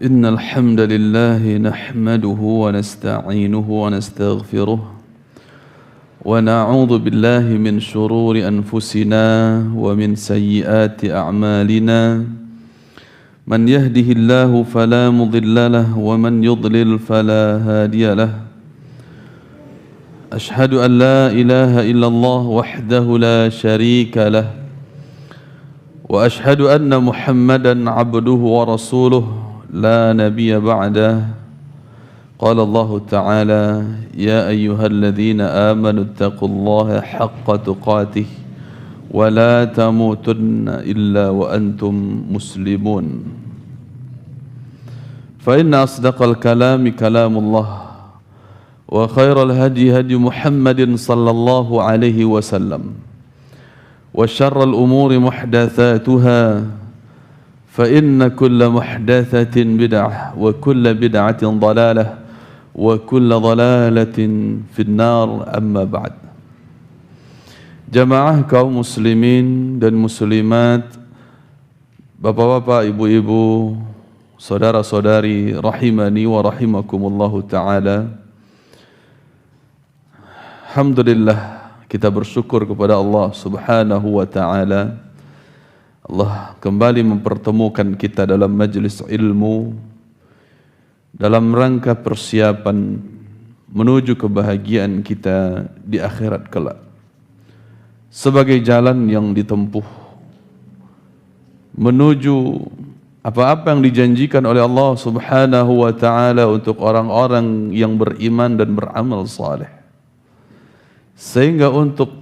إن الحمد لله نحمده ونستعينه ونستغفره ونعوذ بالله من شرور أنفسنا ومن سيئات أعمالنا من يهده الله فلا مضل له ومن يضلل فلا هادي له أشهد أن لا إله إلا الله وحده لا شريك له وأشهد أن محمدا عبده ورسوله لا نبي بعده قال الله تعالى يا أيها الذين آمنوا اتقوا الله حق تقاته ولا تموتن إلا وأنتم مسلمون فإن أصدق الكلام كلام الله وخير الهدي هدي محمد صلى الله عليه وسلم وشر الأمور محدثاتها فإن كل محدثة بدعة وكل بدعة ضلالة وكل ضلالة في النار أما بعد. Jamaah kaum muslimin dan muslimat, bapak-bapak, ibu-ibu, saudara-saudari rahimani wa rahimakumullahu ta'ala. Alhamdulillah, kita bersyukur kepada Allah subhanahu wa ta'ala. Allah kembali mempertemukan kita dalam majlis ilmu dalam rangka persiapan menuju kebahagiaan kita di akhirat kelak. Sebagai jalan yang ditempuh menuju apa-apa yang dijanjikan oleh Allah subhanahu wa ta'ala untuk orang-orang yang beriman dan beramal saleh. Sehingga untuk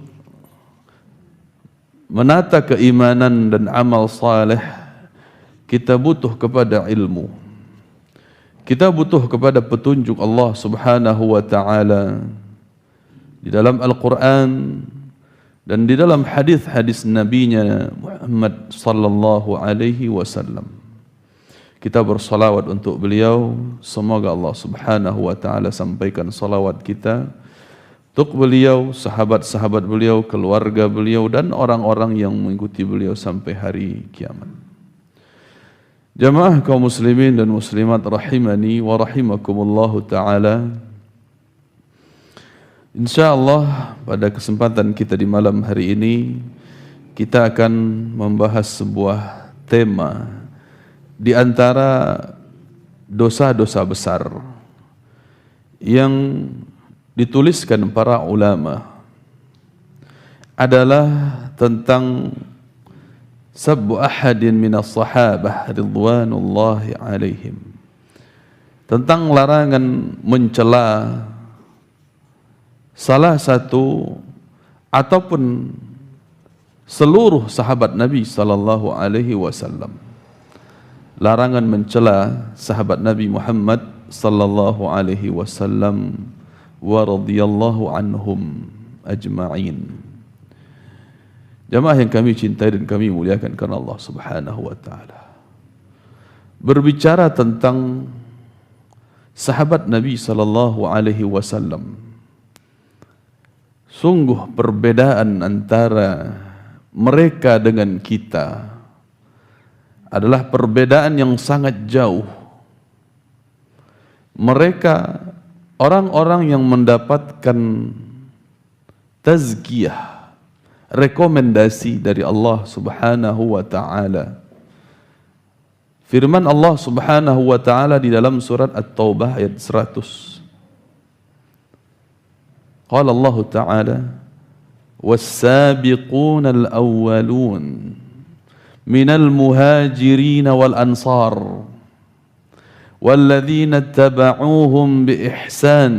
menata keimanan dan amal saleh, kita butuh kepada ilmu. Kita butuh kepada petunjuk Allah subhanahu wa ta'ala di dalam Al-Quran dan di dalam hadis-hadis Nabi-Nya Muhammad sallallahu alaihi wasallam. Kita bersalawat untuk beliau. Semoga Allah subhanahu wa ta'ala sampaikan salawat kita untuk beliau, sahabat-sahabat beliau, keluarga beliau, dan orang-orang yang mengikuti beliau sampai hari kiamat. Jamaah kaum muslimin dan muslimat rahimani wa rahimakumullahu ta'ala. InsyaAllah pada kesempatan kita di malam hari ini, kita akan membahas sebuah tema di antara dosa-dosa besar yang dituliskan para ulama, adalah tentang sabbu ahadin minas sahabah ridwanullahi alaihim, tentang larangan mencela salah satu ataupun seluruh sahabat Nabi sallallahu alaihi wasallam. Larangan mencela sahabat Nabi Muhammad sallallahu alaihi wasallam wa radhiyallahu anhum ajma'in. Jamaah yang kami cintai dan kami muliakan karena Allah subhanahu wa ta'ala, berbicara tentang sahabat Nabi sallallahu alaihi wasallam, sungguh perbedaan antara mereka dengan kita adalah perbedaan yang sangat jauh. Mereka orang-orang yang mendapatkan tazkiyah, rekomendasi dari Allah subhanahu wa ta'ala. Firman Allah subhanahu wa ta'ala di dalam surat At-Taubah ayat 100. Qala Allah ta'ala, وَالسَّابِقُونَ الْأَوَّلُونَ مِنَ الْمُهَاجِرِينَ وَالْأَنصَارِ والذين اتبعوهم بإحسان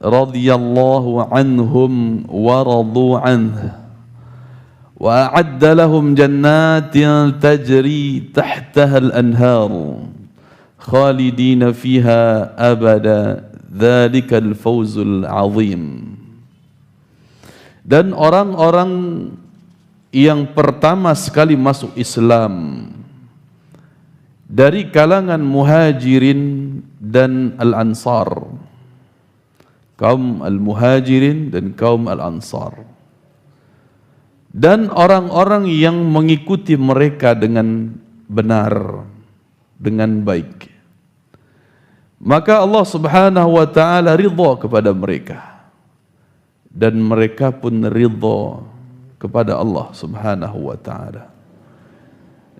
رضي الله عنهم ورضوا عنه وأعد لهم جنات تجري تحتها الأنهار خالدين فيها أبدا ذلك الفوز العظيم. Dan orang-orang yang pertama sekali masuk Islam dari kalangan muhajirin dan al-ansar, kaum al-muhajirin dan kaum al-ansar, dan orang-orang yang mengikuti mereka dengan benar, dengan baik, maka Allah Subhanahu wa taala ridha kepada mereka dan mereka pun ridha kepada Allah Subhanahu wa taala.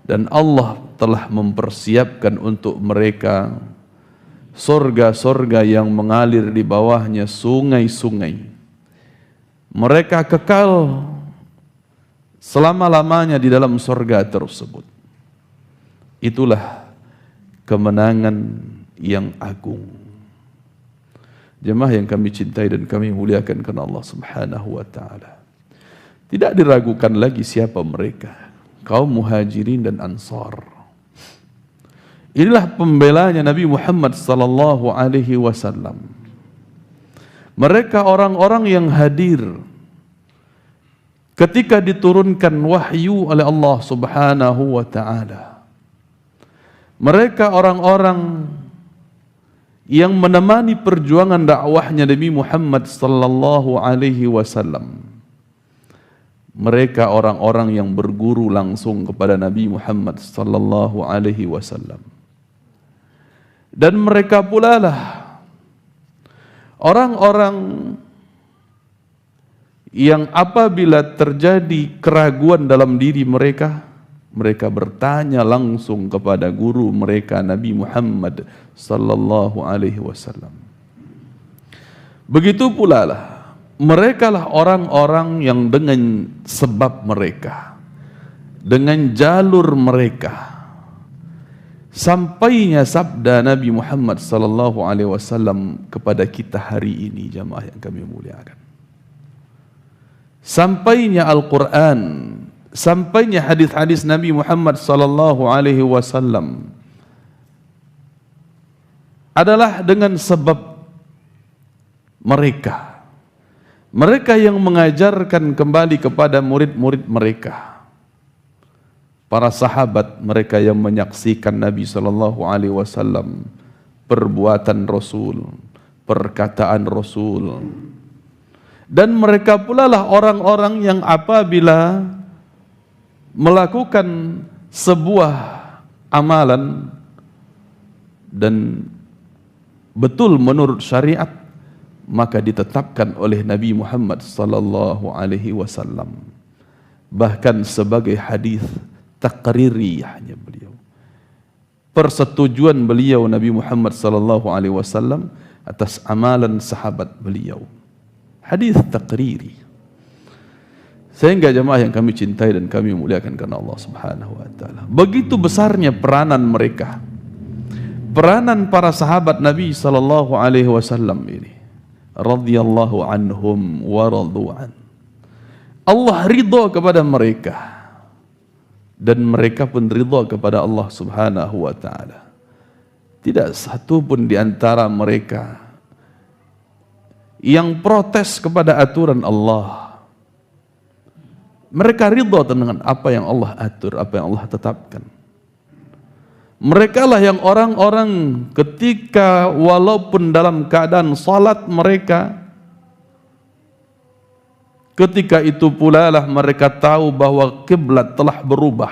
Dan Allah telah mempersiapkan untuk mereka surga-surga yang mengalir di bawahnya sungai-sungai. Mereka kekal selama-lamanya di dalam surga tersebut. Itulah kemenangan yang agung. Jemaah yang kami cintai dan kami muliakan karena Allah Subhanahu wa taala. Tidak diragukan lagi siapa mereka, kaum Muhajirin dan Ansar. Inilah pembelanya Nabi Muhammad sallallahu alaihi wasallam. Mereka orang-orang yang hadir ketika diturunkan wahyu oleh Allah Subhanahu wa taala. Mereka orang-orang yang menemani perjuangan dakwahnya Nabi Muhammad sallallahu alaihi wasallam. Mereka orang-orang yang berguru langsung kepada Nabi Muhammad sallallahu alaihi wasallam. Dan mereka pula lah orang-orang yang apabila terjadi keraguan dalam diri mereka, mereka bertanya langsung kepada guru mereka Nabi Muhammad sallallahu alaihi wasallam. Begitu pula lah mereka lah orang-orang yang dengan sebab mereka, dengan jalur mereka, sampainya sabda Nabi Muhammad sallallahu alaihi wasallam kepada kita hari ini, jamaah yang kami muliakan. Sampainya Al-Quran, sampainya hadis-hadis Nabi Muhammad sallallahu alaihi wasallam adalah dengan sebab mereka. Mereka yang mengajarkan kembali kepada murid-murid mereka, para sahabat mereka yang menyaksikan Nabi sallallahu alaihi wasallam, perbuatan Rasul, perkataan Rasul. Dan mereka pula lah orang-orang yang apabila melakukan sebuah amalan dan betul menurut syariat, maka ditetapkan oleh Nabi Muhammad sallallahu alaihi wasallam, bahkan sebagai hadis taqririyahnya beliau, persetujuan beliau Nabi Muhammad sallallahu alaihi wasallam atas amalan sahabat beliau, hadis taqriri. Sehingga jemaah yang kami cintai dan kami muliakan karena Allah Subhanahu wa taala, begitu besarnya peranan mereka, peranan para sahabat Nabi sallallahu alaihi wasallam ini, radhiyallahu anhum wa radhu'an. Allah ridha kepada mereka dan mereka pun ridha kepada Allah Subhanahu wa taala. Tidak satu pun di antara mereka yang protes kepada aturan Allah. Mereka ridha dengan apa yang Allah atur, apa yang Allah tetapkan. Mereka lah yang orang-orang ketika walaupun dalam keadaan salat mereka, ketika itu pula lah mereka tahu bahwa kiblat telah berubah.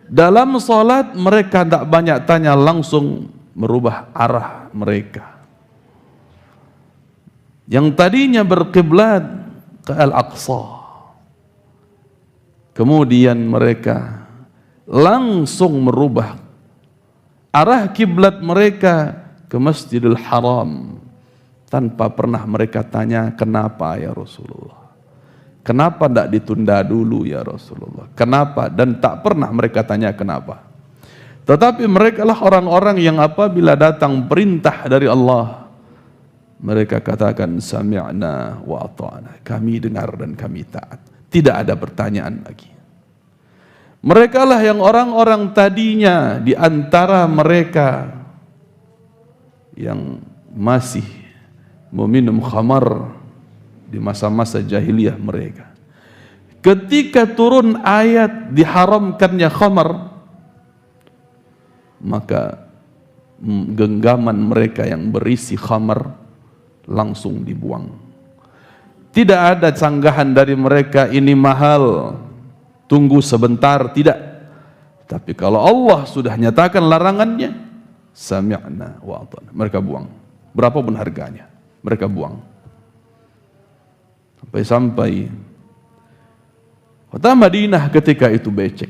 Dalam salat mereka tidak banyak tanya, langsung merubah arah mereka. Yang tadinya berkiblat ke Al-Aqsa, kemudian mereka langsung merubah arah kiblat mereka ke Masjidil Haram tanpa pernah mereka tanya kenapa ya Rasulullah, kenapa tidak ditunda dulu ya Rasulullah, kenapa, dan tak pernah mereka tanya kenapa. Tetapi mereka lah orang-orang yang apabila datang perintah dari Allah, mereka katakan sami'na wa ata'na, kami dengar dan kami taat, tidak ada pertanyaan lagi. Mereka lah yang orang-orang tadinya di antara mereka yang masih meminum khamar di masa-masa jahiliyah mereka. Ketika turun ayat diharamkannya khamar, maka genggaman mereka yang berisi khamar langsung dibuang. Tidak ada sanggahan dari mereka ini mahal, tunggu sebentar, tidak. Tapi kalau Allah sudah nyatakan larangannya, sami'na wa ata'na, mereka buang. Berapapun harganya, mereka buang. Sampai kota Madinah ketika itu becek,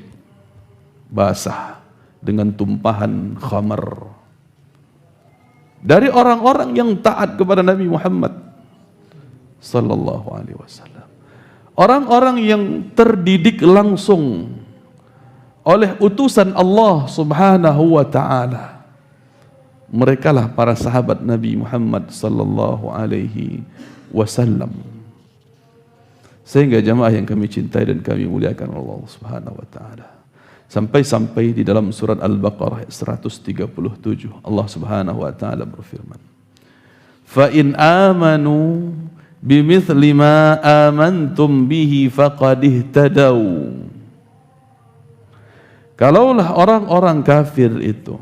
basah dengan tumpahan khamar dari orang-orang yang taat kepada Nabi Muhammad sallallahu alaihi wasallam. Orang-orang yang terdidik langsung oleh utusan Allah Subhanahu wa taala. Merekalah para sahabat Nabi Muhammad sallallahu alaihi wasallam. Sehingga jamaah yang kami cintai dan kami muliakan Allah Subhanahu wa taala, sampai-sampai di dalam surat Al-Baqarah 137 Allah Subhanahu wa taala berfirman, "Fa in amanu bimithli ma amantum bihi faqad ihtadaw." Kalaulah orang-orang kafir itu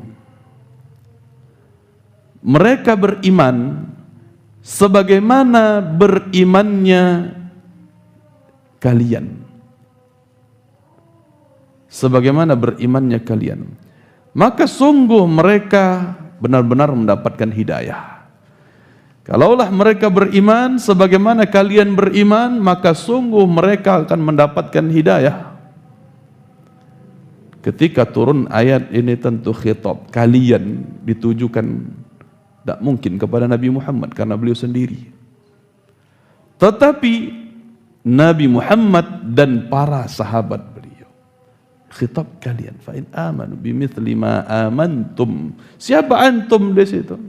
mereka beriman sebagaimana berimannya kalian, sebagaimana berimannya kalian, maka sungguh mereka benar-benar mendapatkan hidayah. Kalaulah mereka beriman sebagaimana kalian beriman, maka sungguh mereka akan mendapatkan hidayah. Ketika turun ayat ini tentu khitab kalian ditujukan tidak mungkin kepada Nabi Muhammad karena beliau sendiri, tetapi Nabi Muhammad dan para sahabat beliau. Khitab kalian, fa in amanu bimithli ma amantum. Siapa antum di situ?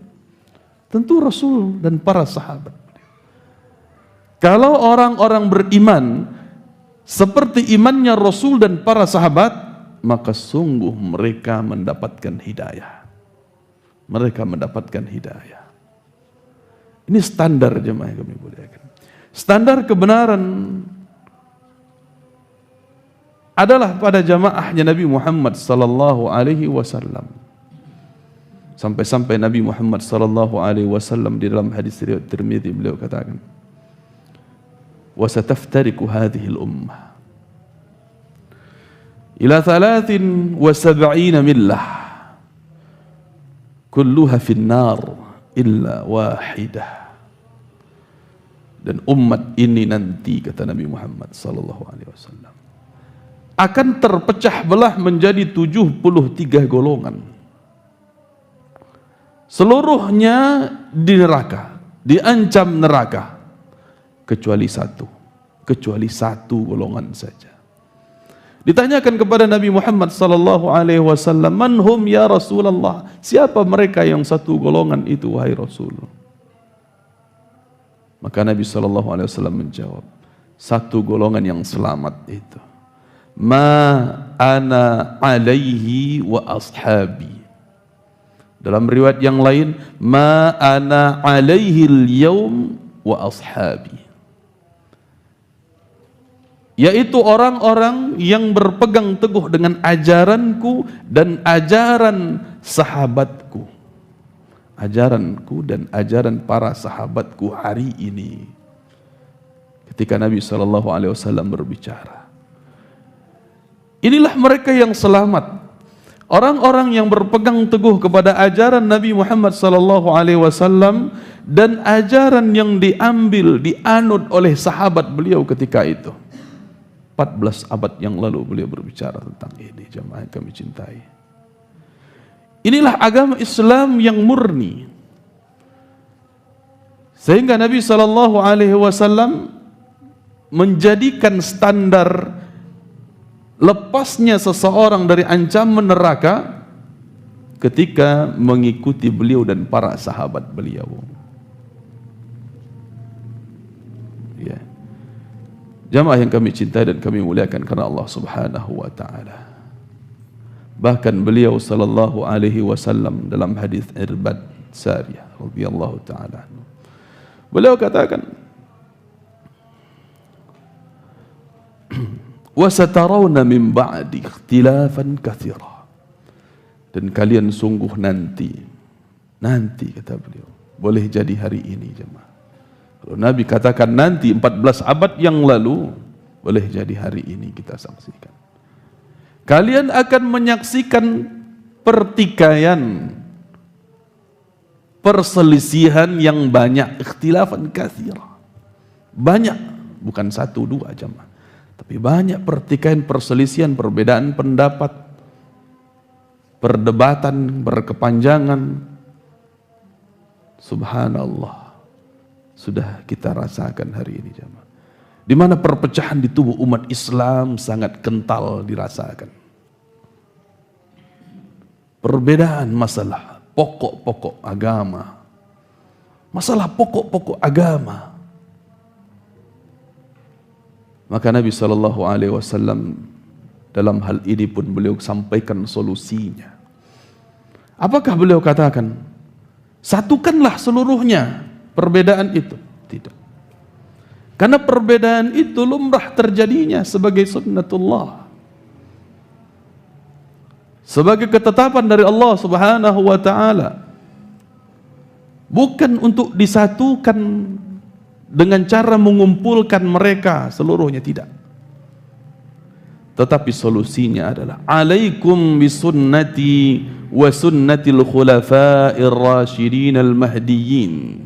Tentu Rasul dan para sahabat beliau. Kalau orang-orang beriman seperti imannya Rasul dan para sahabat, maka sungguh mereka mendapatkan hidayah. Mereka mendapatkan hidayah. Ini standar jemaah yang kami muliakan. Standar kebenaran adalah pada jamaahnya Nabi Muhammad sallallahu alaihi wasallam. Sampai-sampai Nabi Muhammad sallallahu alaihi wasallam di dalam hadis riwayat Tirmidzi beliau katakan, "Wa sataftariqu hadhihi al-ummah ila 73 millah kulluha fin nar illa wahidah." Dan umat ini nanti, kata Nabi Muhammad sallallahu alaihi wasallam, akan terpecah belah menjadi 73 golongan. Seluruhnya di neraka, diancam neraka, kecuali satu golongan saja. Ditanyakan kepada Nabi Muhammad sallallahu alaihi wasallam, "Man hum ya Rasulullah?" Siapa mereka yang satu golongan itu wahai Rasul? Maka Nabi sallallahu alaihi wasallam menjawab, satu golongan yang selamat itu, "Ma ana alaihi wa ashabi." Dalam riwayat yang lain, "Ma ana alaihi al-yaum wa ashabi." Yaitu orang-orang yang berpegang teguh dengan ajaranku dan ajaran sahabatku. Ajaranku dan ajaran para sahabatku hari ini. Ketika Nabi SAW berbicara, inilah mereka yang selamat. Orang-orang yang berpegang teguh kepada ajaran Nabi Muhammad SAW dan ajaran yang diambil, dianut oleh sahabat beliau ketika itu. 14 abad yang lalu beliau berbicara tentang ini, jemaah yang kami cintai. Inilah agama Islam yang murni. Sehingga Nabi SAW menjadikan standar lepasnya seseorang dari ancaman neraka ketika mengikuti beliau dan para sahabat beliau. Ya. Jamaah yang kami cintai dan kami muliakan karena Allah Subhanahu wa taala. Bahkan beliau sallallahu alaihi wasallam dalam hadis Irbad Sariyah radhiyallahu taala, beliau katakan, "Wa satarawna min ba'di ikhtilafan katsira." Dan kalian sungguh nanti kata beliau, boleh jadi hari ini jemaah. Kalau Nabi katakan nanti 14 abad yang lalu, boleh jadi hari ini kita saksikan. Kalian akan menyaksikan pertikaian, perselisihan yang banyak, ikhtilafan katsira. Banyak, bukan satu dua jamaah, tapi banyak pertikaian, perselisihan, perbedaan pendapat, perdebatan berkepanjangan. Subhanallah, sudah kita rasakan hari ini jamaah, di mana perpecahan di tubuh umat Islam sangat kental dirasakan. Perbedaan masalah pokok-pokok agama, masalah pokok-pokok agama. Maka Nabi SAW dalam hal ini pun beliau sampaikan solusinya. Apakah beliau katakan, satukanlah seluruhnya perbedaan itu? Tidak. Karena perbedaan itu lumrah terjadinya sebagai sunnatullah, sebagai ketetapan dari Allah Subhanahu wa taala. Bukan untuk disatukan dengan cara mengumpulkan mereka seluruhnya, tidak. Tetapi solusinya adalah alaikum bisunnati wa sunnatil khulafa'ir rasyidin al mahdiyyin,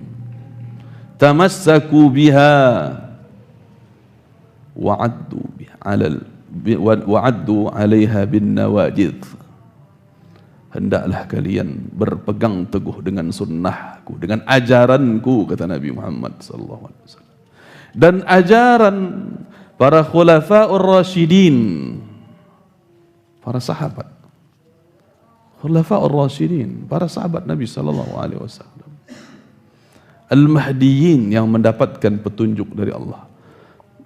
tamassaku biha wa'addu 'alaiha bin nawajidh. Hendaklah kalian berpegang teguh dengan sunnahku, dengan ajaranku, kata Nabi Muhammad sallallahu alaihi wasallam, dan ajaran para khulafa'ur rasyidin, para sahabat khulafa'ur rasyidin, para sahabat Nabi sallallahu alaihi wasallam, al-mahdiyyin, yang mendapatkan petunjuk dari Allah.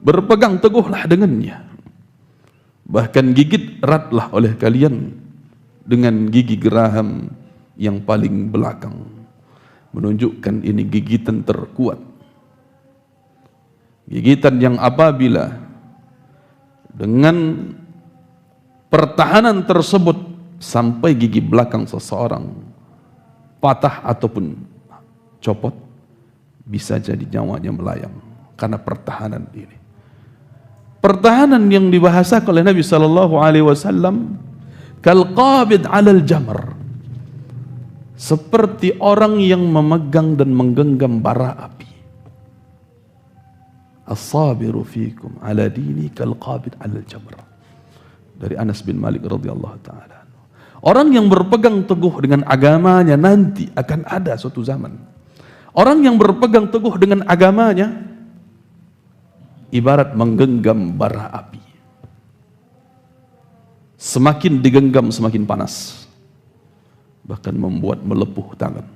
Berpegang teguhlah dengannya, bahkan gigit eratlah oleh kalian dengan gigi geraham yang paling belakang, menunjukkan ini gigitan terkuat, gigitan yang apabila dengan pertahanan tersebut sampai gigi belakang seseorang patah ataupun copot, bisa jadi nyawanya melayang karena pertahanan ini. Pertahanan yang dibahasakan oleh Nabi sallallahu alaihi wasallam kal qabid 'alal jamr, seperti orang yang memegang dan menggenggam bara api. As-sabiru fikum 'ala dini kal qabid 'alal jamr, dari Anas bin Malik radhiyallahu taala. Orang yang berpegang teguh dengan agamanya nanti akan ada suatu zaman, orang yang berpegang teguh dengan agamanya ibarat menggenggam bara api. Semakin digenggam semakin panas, bahkan membuat melepuh tangan.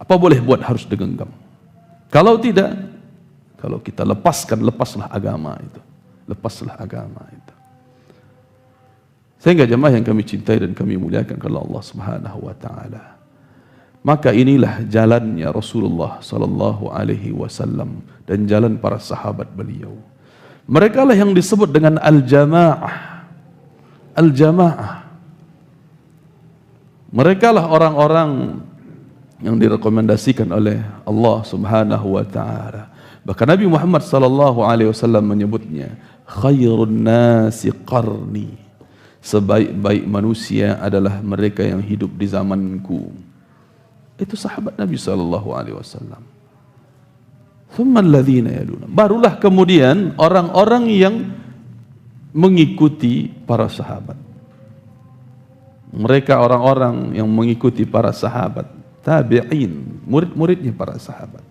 Apa boleh buat, harus digenggam. Kalau tidak, kalau kita lepaslah agama itu, lepaslah agama itu. Sehingga jemaah yang kami cintai dan kami muliakan kalau Allah Subhanahu wa taala, maka inilah jalannya Rasulullah sallallahu alaihi wasallam dan jalan para sahabat beliau. Mereka lah yang disebut dengan al-jamaah. Al-jamaah, mereka lah orang-orang yang direkomendasikan oleh Allah Subhanahu wa taala. Bahkan Nabi Muhammad sallallahu alaihi wasallam menyebutnya khairun nasi qarni, sebaik-baik manusia adalah mereka yang hidup di zamanku. Itu sahabat Nabi sallallahu alaihi wasallam. Thumma alladhina yaluna, barulah kemudian orang-orang yang mengikuti para sahabat. Mereka orang-orang yang mengikuti para sahabat, tabi'in, murid-muridnya para sahabat.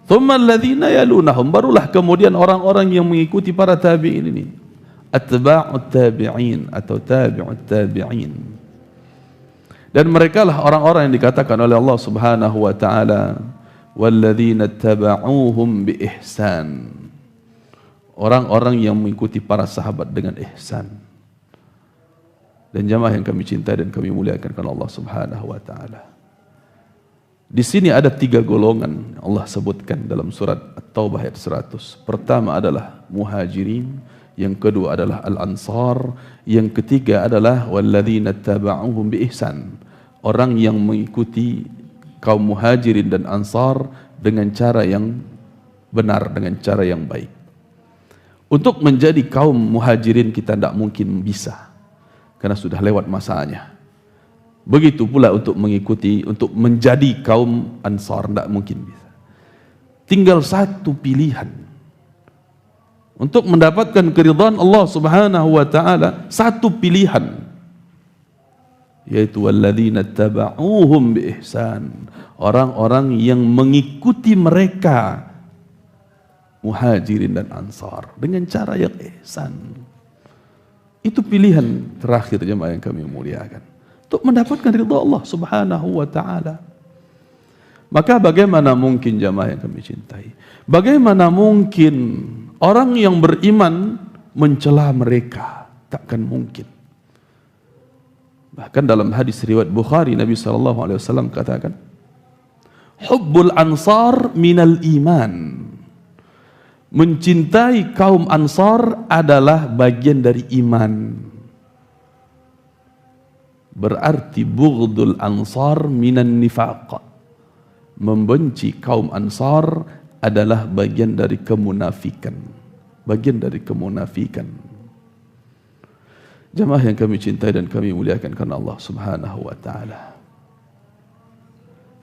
Thumma alladhina yalunahum, barulah kemudian orang-orang yang mengikuti para tabi'in ini, atba'ut tabi'in atau tabi'ut tabi'in. Dan mereka lah orang-orang yang dikatakan oleh Allah Subhanahu wa taala, walladzina taba'uuhum bi ihsan, orang-orang yang mengikuti para sahabat dengan ihsan. Dan jamaah yang kami cintai dan kami muliakan karena Allah Subhanahu wa taala, di sini ada 3 golongan Allah sebutkan dalam surat At-Taubah ayat 100. Pertama adalah muhajirin, yang kedua adalah al-ansar, yang ketiga adalah walladzina taba'uhum bi ihsan, orang yang mengikuti kaum muhajirin dan ansar dengan cara yang benar, dengan cara yang baik. Untuk menjadi kaum muhajirin kita tidak mungkin bisa, karena sudah lewat masanya. Begitu pula untuk menjadi kaum Ansar tidak mungkin bisa. Tinggal satu pilihan untuk mendapatkan keridhaan Allah Subhanahu wa taala, satu pilihan, yaitu walladzina tabauhum biihsan, orang-orang yang mengikuti mereka muhajirin dan ansar dengan cara yang ihsan. Itu pilihan terakhir jemaah yang kami muliakan untuk mendapatkan ridha Allah Subhanahu wa taala. Maka bagaimana mungkin jemaah yang kami cintai, bagaimana mungkin orang yang beriman mencela mereka? Takkan mungkin. Bahkan dalam hadis riwayat Bukhari, Nabi SAW katakan, hubbul ansar minal iman. Mencintai kaum Ansar adalah bagian dari iman. Berarti bughdul ansar minan nifaq. Membenci kaum Ansar adalah bagian dari kemunafikan. Bagian dari kemunafikan. Jemaah yang kami cintai dan kami muliakan karena Allah Subhanahu wa taala.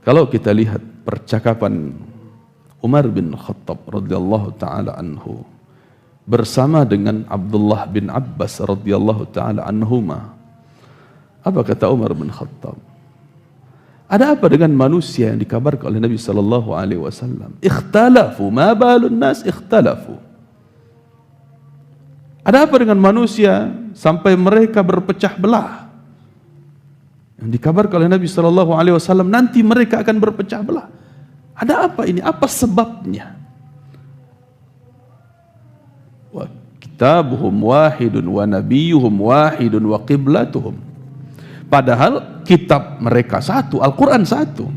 Kalau kita lihat percakapan Umar bin Khattab radhiyallahu taala anhu bersama dengan Abdullah bin Abbas radhiyallahu taala anhuma, apa kata Umar bin Khattab? Ada apa dengan manusia yang dikabarkan oleh Nabi sallallahu alaihi wasallam? Ikhtalafu, ma balun nas ikhtalafu. Ada apa dengan manusia sampai mereka berpecah belah? Yang dikabarkan oleh Nabi sallallahu alaihi wasallam, nanti mereka akan berpecah belah. Ada apa ini? Apa sebabnya? Wa kitabuhum wahidun wa nabiyuhum wahidun wa qiblatuhum. Padahal kitab mereka satu, Al-Quran satu.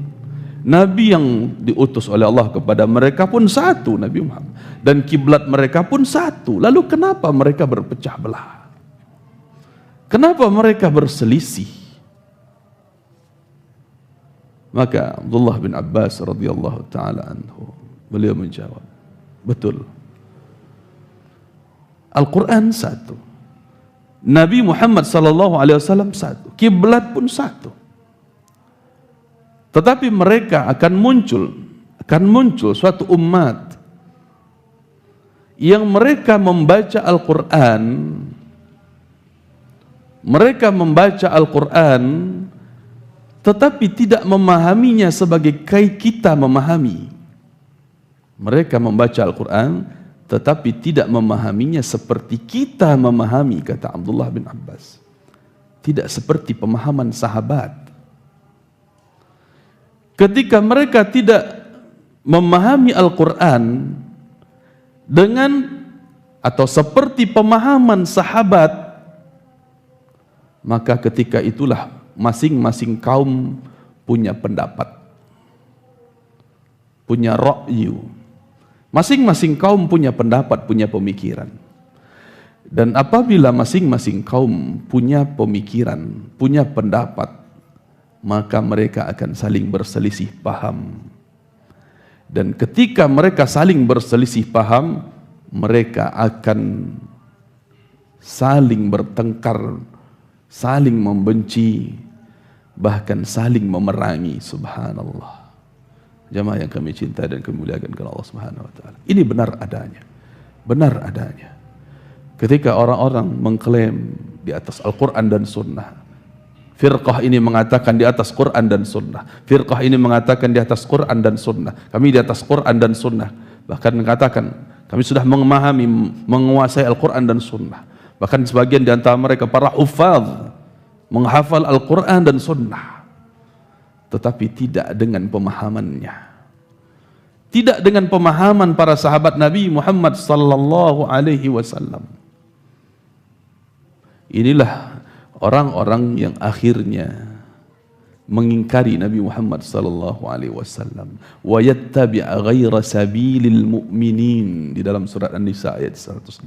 Nabi yang diutus oleh Allah kepada mereka pun satu, Nabi Muhammad. Dan kiblat mereka pun satu. Lalu kenapa mereka berpecah belah? Kenapa mereka berselisih? Maka Abdullah bin Abbas radhiyallahu taala anhu, beliau menjawab, betul. Al-Quran satu, Nabi Muhammad sallallahu alaihi wasallam satu, kiblat pun satu. Tetapi mereka akan muncul suatu umat yang mereka membaca Al-Quran, tetapi tidak memahaminya sebagai kita memahami. Mereka membaca Al-Quran tetapi tidak memahaminya seperti kita memahami, kata Abdullah bin Abbas. Tidak seperti pemahaman sahabat. Ketika mereka tidak memahami Al-Quran dengan atau seperti pemahaman sahabat, maka ketika itulah masing-masing kaum punya pendapat, punya ra'yu. Masing-masing kaum punya pendapat, punya pemikiran. Dan apabila masing-masing kaum punya pemikiran, punya pendapat, maka mereka akan saling berselisih paham. Dan ketika mereka saling berselisih paham, mereka akan saling bertengkar, saling membenci, bahkan saling memerangi. Subhanallah. Jamaah yang kami cintai dan kami muliakan karena Allah Subhanahu wa taala. Ini benar adanya. Benar adanya. Ketika orang-orang mengklaim di atas Al-Qur'an dan Sunnah, firqah ini mengatakan di atas Qur'an dan Sunnah, firqah ini mengatakan di atas Qur'an dan Sunnah, kami di atas Qur'an dan Sunnah, bahkan mengatakan kami sudah memahami, menguasai Al-Qur'an dan Sunnah. Bahkan sebagian di antara mereka para hufadz menghafal Al-Quran dan Sunnah, tetapi tidak dengan pemahamannya, tidak dengan pemahaman para sahabat Nabi Muhammad sallallahu alaihi wasallam. Inilah orang-orang yang akhirnya mengingkari Nabi Muhammad sallallahu alaihi wasallam. Wa yattabi' ghaira sabilil mu'minin, di dalam surat An-Nisa ayat 115.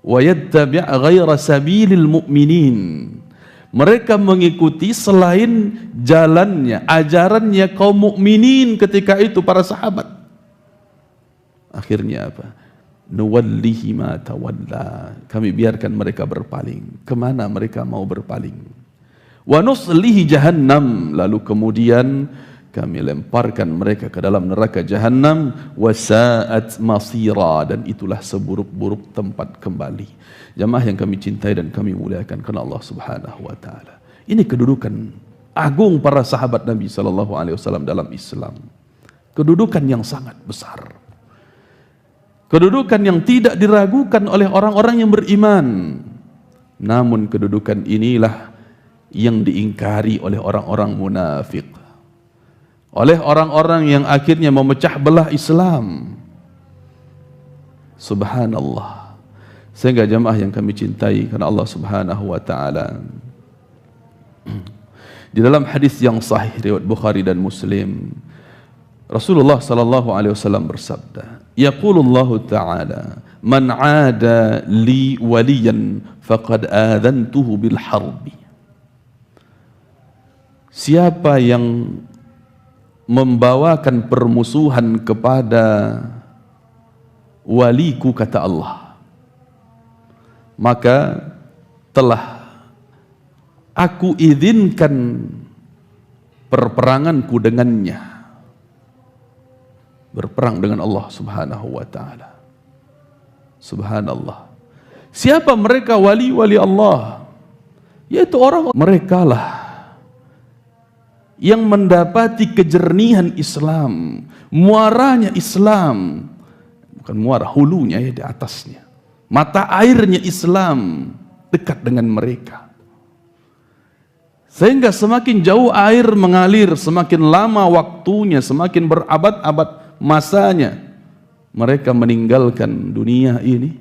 Wa yattabi' ghaira sabilil mu'minin. Mereka mengikuti selain jalannya, ajarannya kaum mukminin ketika itu, para sahabat. Akhirnya apa? nuwallihi ma tawalla, kami biarkan mereka berpaling kemana mereka mau berpaling. Wa nuslihi jahannam, lalu kemudian kami lemparkan mereka ke dalam neraka jahannam. Wa sa'at masira, dan itulah seburuk-buruk tempat kembali. Jamaah yang kami cintai dan kami muliakan karena Allah Subhanahu wa taala. Ini kedudukan agung para sahabat Nabi sallallahu alaihi wasallam dalam Islam. Kedudukan yang sangat besar. Kedudukan yang tidak diragukan oleh orang-orang yang beriman. Namun kedudukan inilah yang diingkari oleh orang-orang munafik, oleh orang-orang yang akhirnya memecah belah Islam. Subhanallah. Sehingga jamaah yang kami cintai karena Allah Subhanahu wa taala, di dalam hadis yang sahih riwayat Bukhari dan Muslim, Rasulullah sallallahu alaihi wasallam bersabda, yaqulullahu ta'ala, man 'ada li waliyan faqad adantuhu bil harbi. Siapa yang membawakan permusuhan kepada waliku, kata Allah, maka telah aku izinkan perperanganku dengannya. Berperang dengan Allah Subhanahu wa ta'ala. Subhanallah. Siapa mereka wali-wali Allah? Yaitu orang merekalah yang mendapati kejernihan Islam, muaranya Islam, bukan muara, hulunya ya, di atasnya, mata airnya Islam dekat dengan mereka, sehingga semakin jauh air mengalir, semakin lama waktunya, semakin berabad-abad masanya mereka meninggalkan dunia ini,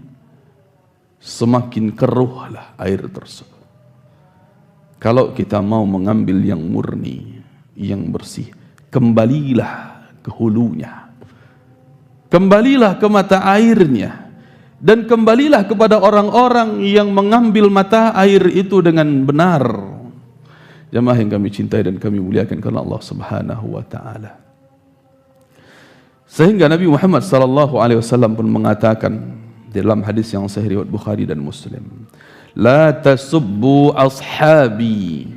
semakin keruhlah air tersebut. Kalau kita mau mengambil yang murni, yang bersih, kembalilah ke hulunya, kembalilah ke mata airnya, dan kembalilah kepada orang-orang yang mengambil mata air itu dengan benar. Jamaah yang kami cintai dan kami muliakan karena Allah Subhanahu wa taala. Sehingga Nabi Muhammad sallallahu alaihi wasallam pun mengatakan dalam hadis yang sahih riwayat Bukhari dan Muslim, la tasubbu ashabi,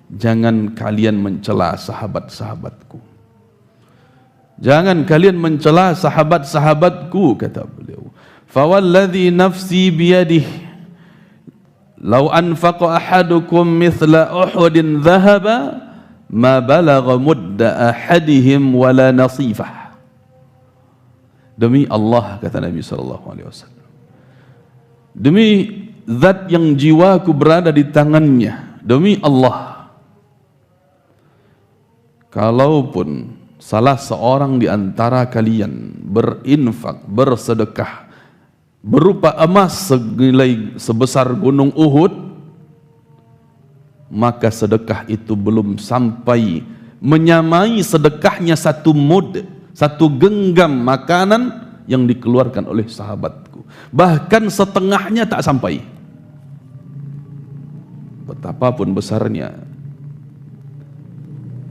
jangan kalian mencela sahabat-sahabatku. Jangan kalian mencela sahabat-sahabatku, kata beliau. Fawalladhi nafsi biyadihi, law anfaqa ahadukum mithla Uhudin dhahaba ma balagha mudda ahadihim wala nasifah. Demi Allah, kata Nabi SAW, demi zat yang jiwaku berada di tangannya, demi Allah, kalaupun salah seorang di antara kalian berinfak, bersedekah berupa emas senilai sebesar gunung Uhud, maka sedekah itu belum sampai menyamai sedekahnya satu mud, satu genggam makanan yang dikeluarkan oleh sahabatku. Bahkan setengahnya tak sampai. Betapapun besarnya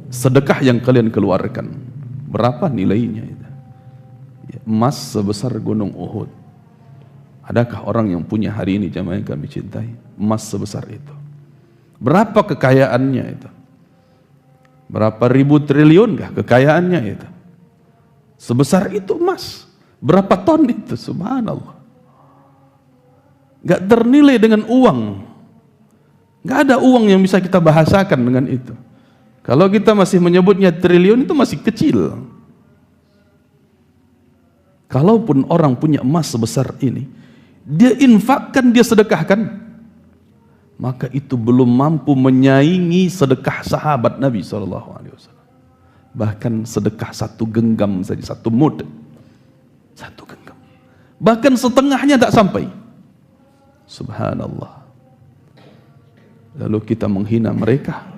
sedekah yang kalian keluarkan, berapa nilainya itu? Emas sebesar gunung Uhud. Adakah orang yang punya hari ini, jamaah yang kami cintai, emas sebesar itu? Berapa kekayaannya itu? Berapa ribu triliun kah kekayaannya itu? Sebesar itu emas. Berapa ton itu? Subhanallah. Gak ternilai dengan uang. Gak ada uang yang bisa kita bahasakan dengan itu. Kalau kita masih menyebutnya triliun, itu masih kecil. Kalaupun orang punya emas sebesar ini, dia infakkan, dia sedekahkan, maka itu belum mampu menyaingi sedekah sahabat Nabi SAW. Bahkan sedekah satu genggam saja, satu mud, satu genggam, bahkan setengahnya tak sampai. Subhanallah. Lalu kita menghina mereka,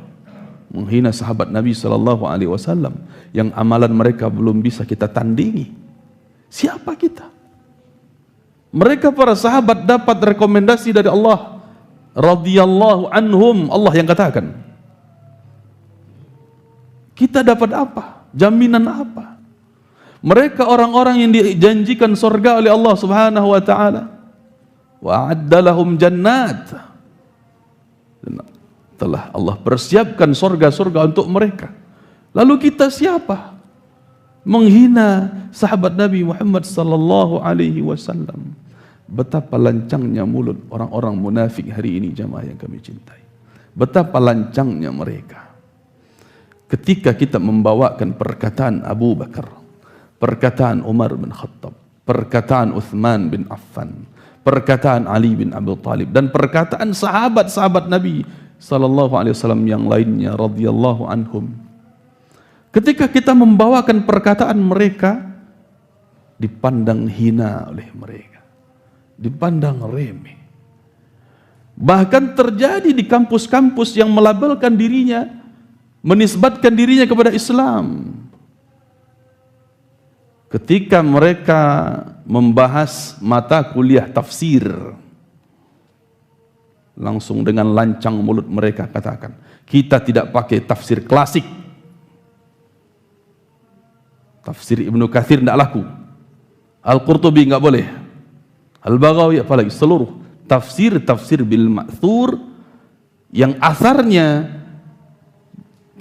menghina sahabat Nabi SAW yang amalan mereka belum bisa kita tandingi. Siapa kita? Mereka para sahabat dapat rekomendasi dari Allah radhiyallahu anhum, Allah yang katakan. Kita dapat apa? Jaminan apa? Mereka orang-orang yang dijanjikan surga oleh Allah Subhanahu wa taala. Wa a'adda lahum jannat. Dan telah Allah persiapkan surga-surga untuk mereka. Lalu kita siapa? Menghina sahabat Nabi Muhammad sallallahu alaihi wasallam. Betapa lancangnya mulut orang-orang munafik hari ini, jamaah yang kami cintai. Betapa lancangnya mereka. Ketika kita membawakan perkataan Abu Bakar, perkataan Umar bin Khattab, perkataan Uthman bin Affan, perkataan Ali bin Abi Thalib, dan perkataan sahabat-sahabat Nabi sallallahu alaihi wasallam yang lainnya radhiyallahu anhum. Ketika kita membawakan perkataan mereka, dipandang hina oleh mereka, dipandang remeh. Bahkan terjadi di kampus-kampus yang melabelkan dirinya, menisbatkan dirinya kepada Islam. Ketika mereka membahas mata kuliah tafsir, langsung dengan lancang mulut mereka katakan, kita tidak pakai tafsir klasik. Tafsir Ibnu Katsir tidak laku. Al-Qurtubi enggak boleh. Al-Baghawi apalagi, seluruh tafsir bil ma'thur yang asarnya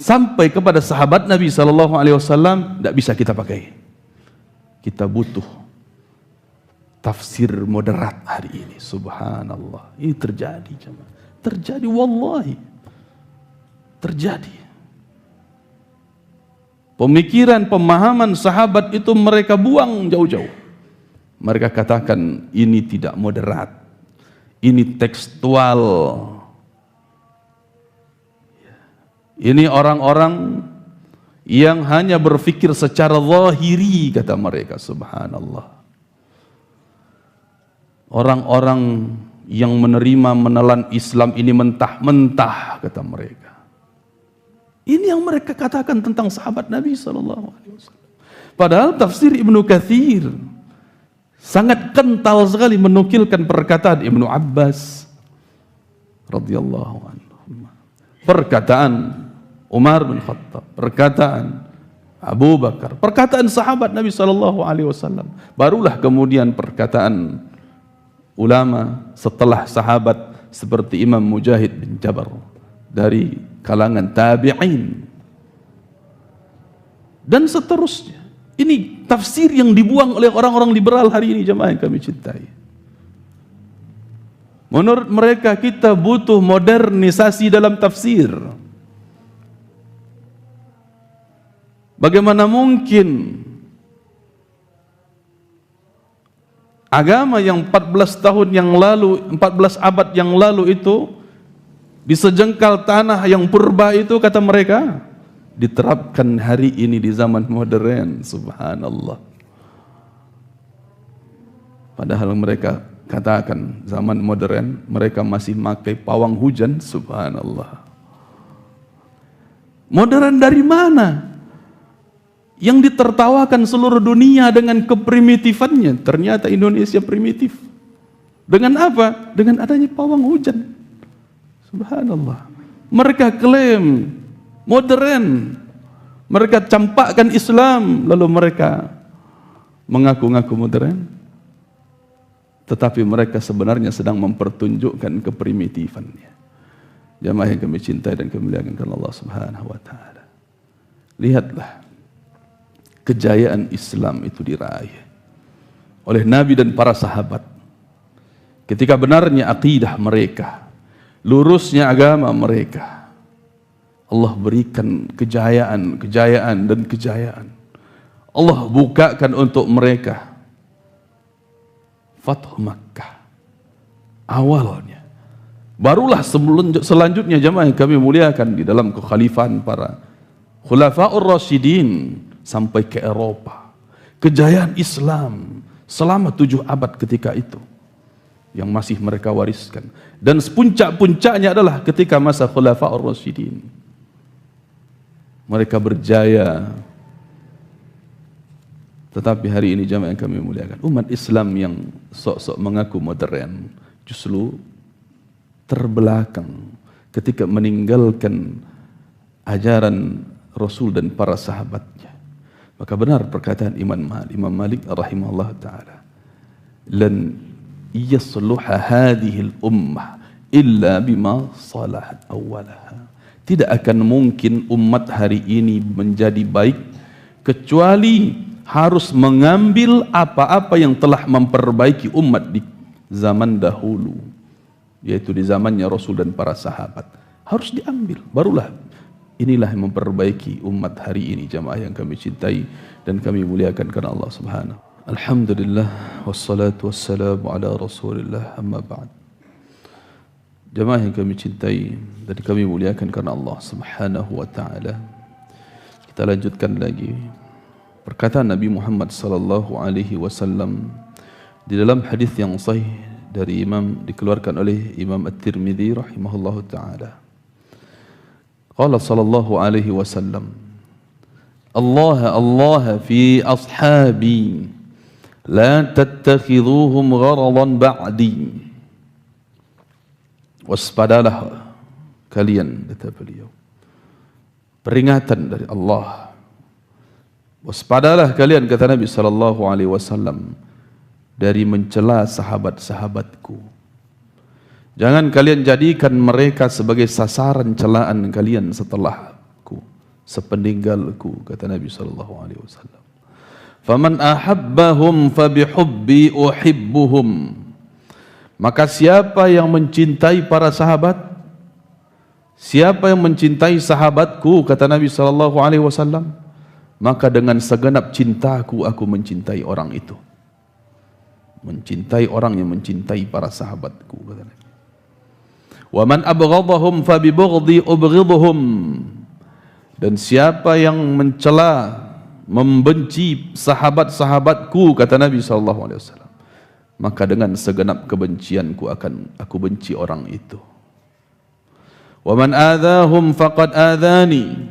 sampai kepada sahabat Nabi sallallahu alaihi wasallam tidak bisa kita pakai. Kita butuh tafsir moderat hari ini. Subhanallah. Ini terjadi, jemaah. Terjadi, wallahi. Terjadi. Pemikiran, pemahaman sahabat itu mereka buang jauh-jauh. Mereka katakan ini tidak moderat, ini tekstual. Ini orang-orang yang hanya berfikir secara zahiri, kata mereka. Subhanallah. Orang-orang yang menerima menelan Islam ini mentah-mentah, kata mereka. Ini yang mereka katakan tentang sahabat Nabi sallallahu alaihi wasallam. Padahal tafsir Ibnu Katsir sangat kental sekali menukilkan perkataan Ibnu Abbas radhiyallahu anhu, perkataan Umar bin Khattab, perkataan Abu Bakar, perkataan sahabat Nabi sallallahu alaihi wasallam. Barulah kemudian perkataan ulama setelah sahabat seperti Imam Mujahid bin Jabr dari kalangan tabi'in dan seterusnya. Ini tafsir yang dibuang oleh orang-orang liberal hari ini, jemaah yang kami cintai. Menurut mereka kita butuh modernisasi dalam tafsir. Bagaimana mungkin agama yang 14 tahun yang lalu, 14 abad yang lalu itu di sejengkal tanah yang purba itu, kata mereka, diterapkan hari ini di zaman modern. Subhanallah. Padahal mereka katakan zaman modern, mereka masih pakai pawang hujan. Subhanallah. Modern dari mana? Yang ditertawakan seluruh dunia dengan keprimitifan,nya ternyata Indonesia primitif. Dengan apa? Dengan adanya pawang hujan. Subhanallah. Mereka klaim modern, mereka campakkan Islam, lalu mereka mengaku-ngaku modern, tetapi mereka sebenarnya sedang mempertunjukkan keprimitifan,nya. Jamaah yang kami cintai dan kami muliakan Allah Subhanahu wa taala. Lihatlah kejayaan Islam itu diraih oleh Nabi dan para sahabat. Ketika benarnya akidah mereka, lurusnya agama mereka, Allah berikan kejayaan dan kejayaan. Allah bukakan untuk mereka Fathu Makkah awalnya. Barulah selanjutnya jemaah yang kami muliakan di dalam kekhalifahan para Khulafaur Rasyidin sampai ke Eropa. Kejayaan Islam selama 7 abad ketika itu yang masih mereka wariskan. Dan puncak-puncaknya adalah ketika masa Khulafaur Rasyidin. Mereka berjaya. Tetapi hari ini jamaah yang kami muliakan, umat Islam yang sok-sok mengaku modern justru terbelakang ketika meninggalkan ajaran Rasul dan para sahabatnya. Maka benar perkataan Imam Malik rahimahullah ta'ala, lan yasluha hadhihi al-ummah illa bima salahat awwalaha. Tidak akan mungkin umat hari ini menjadi baik kecuali harus mengambil apa-apa yang telah memperbaiki umat di zaman dahulu, yaitu di zamannya Rasul dan para sahabat. Harus diambil, barulah inilah yang memperbaiki umat hari ini. Jamaah yang kami cintai dan kami muliakan karena Allah Subhanahu. Alhamdulillah wassalatu wassalamu ala Rasulillah, amma ba'd. Jamaah yang kami cintai dan kami muliakan karena Allah Subhanahu wa taala. Kita lanjutkan lagi perkataan Nabi Muhammad sallallahu alaihi wasallam di dalam hadis yang sahih dari dikeluarkan oleh Imam At-Tirmidzi rahimahullahu taala. Qala sallallahu alaihi wasallam, Allah fi ashabi la tattakhidhuhum gharadan ba'di. Waspadalah kalian, kata beliau, peringatan dari Allah. Waspadalah kalian, kata Nabi sallallahu alaihi wasallam, dari mencela sahabat-sahabatku. Jangan kalian jadikan mereka sebagai sasaran celaan kalian setelahku, sepeninggalku, kata Nabi sallallahu alaihi wasallam. Faman ahabbahum fabihubbi uhibbuhum. Maka siapa yang mencintai para sahabat, siapa yang mencintai sahabatku, kata Nabi sallallahu alaihi wasallam, maka dengan segenap cintaku aku mencintai orang itu. Mencintai orang yang mencintai para sahabatku, kata Nabi. Wa man abghadahum fa bi bughdhi ubghidhum. Dan siapa yang mencela, membenci sahabat-sahabatku, kata Nabi sallallahu alaihi wasallam, maka dengan segenap kebencianku akan aku benci orang itu. Wa man adzahum faqad adzani.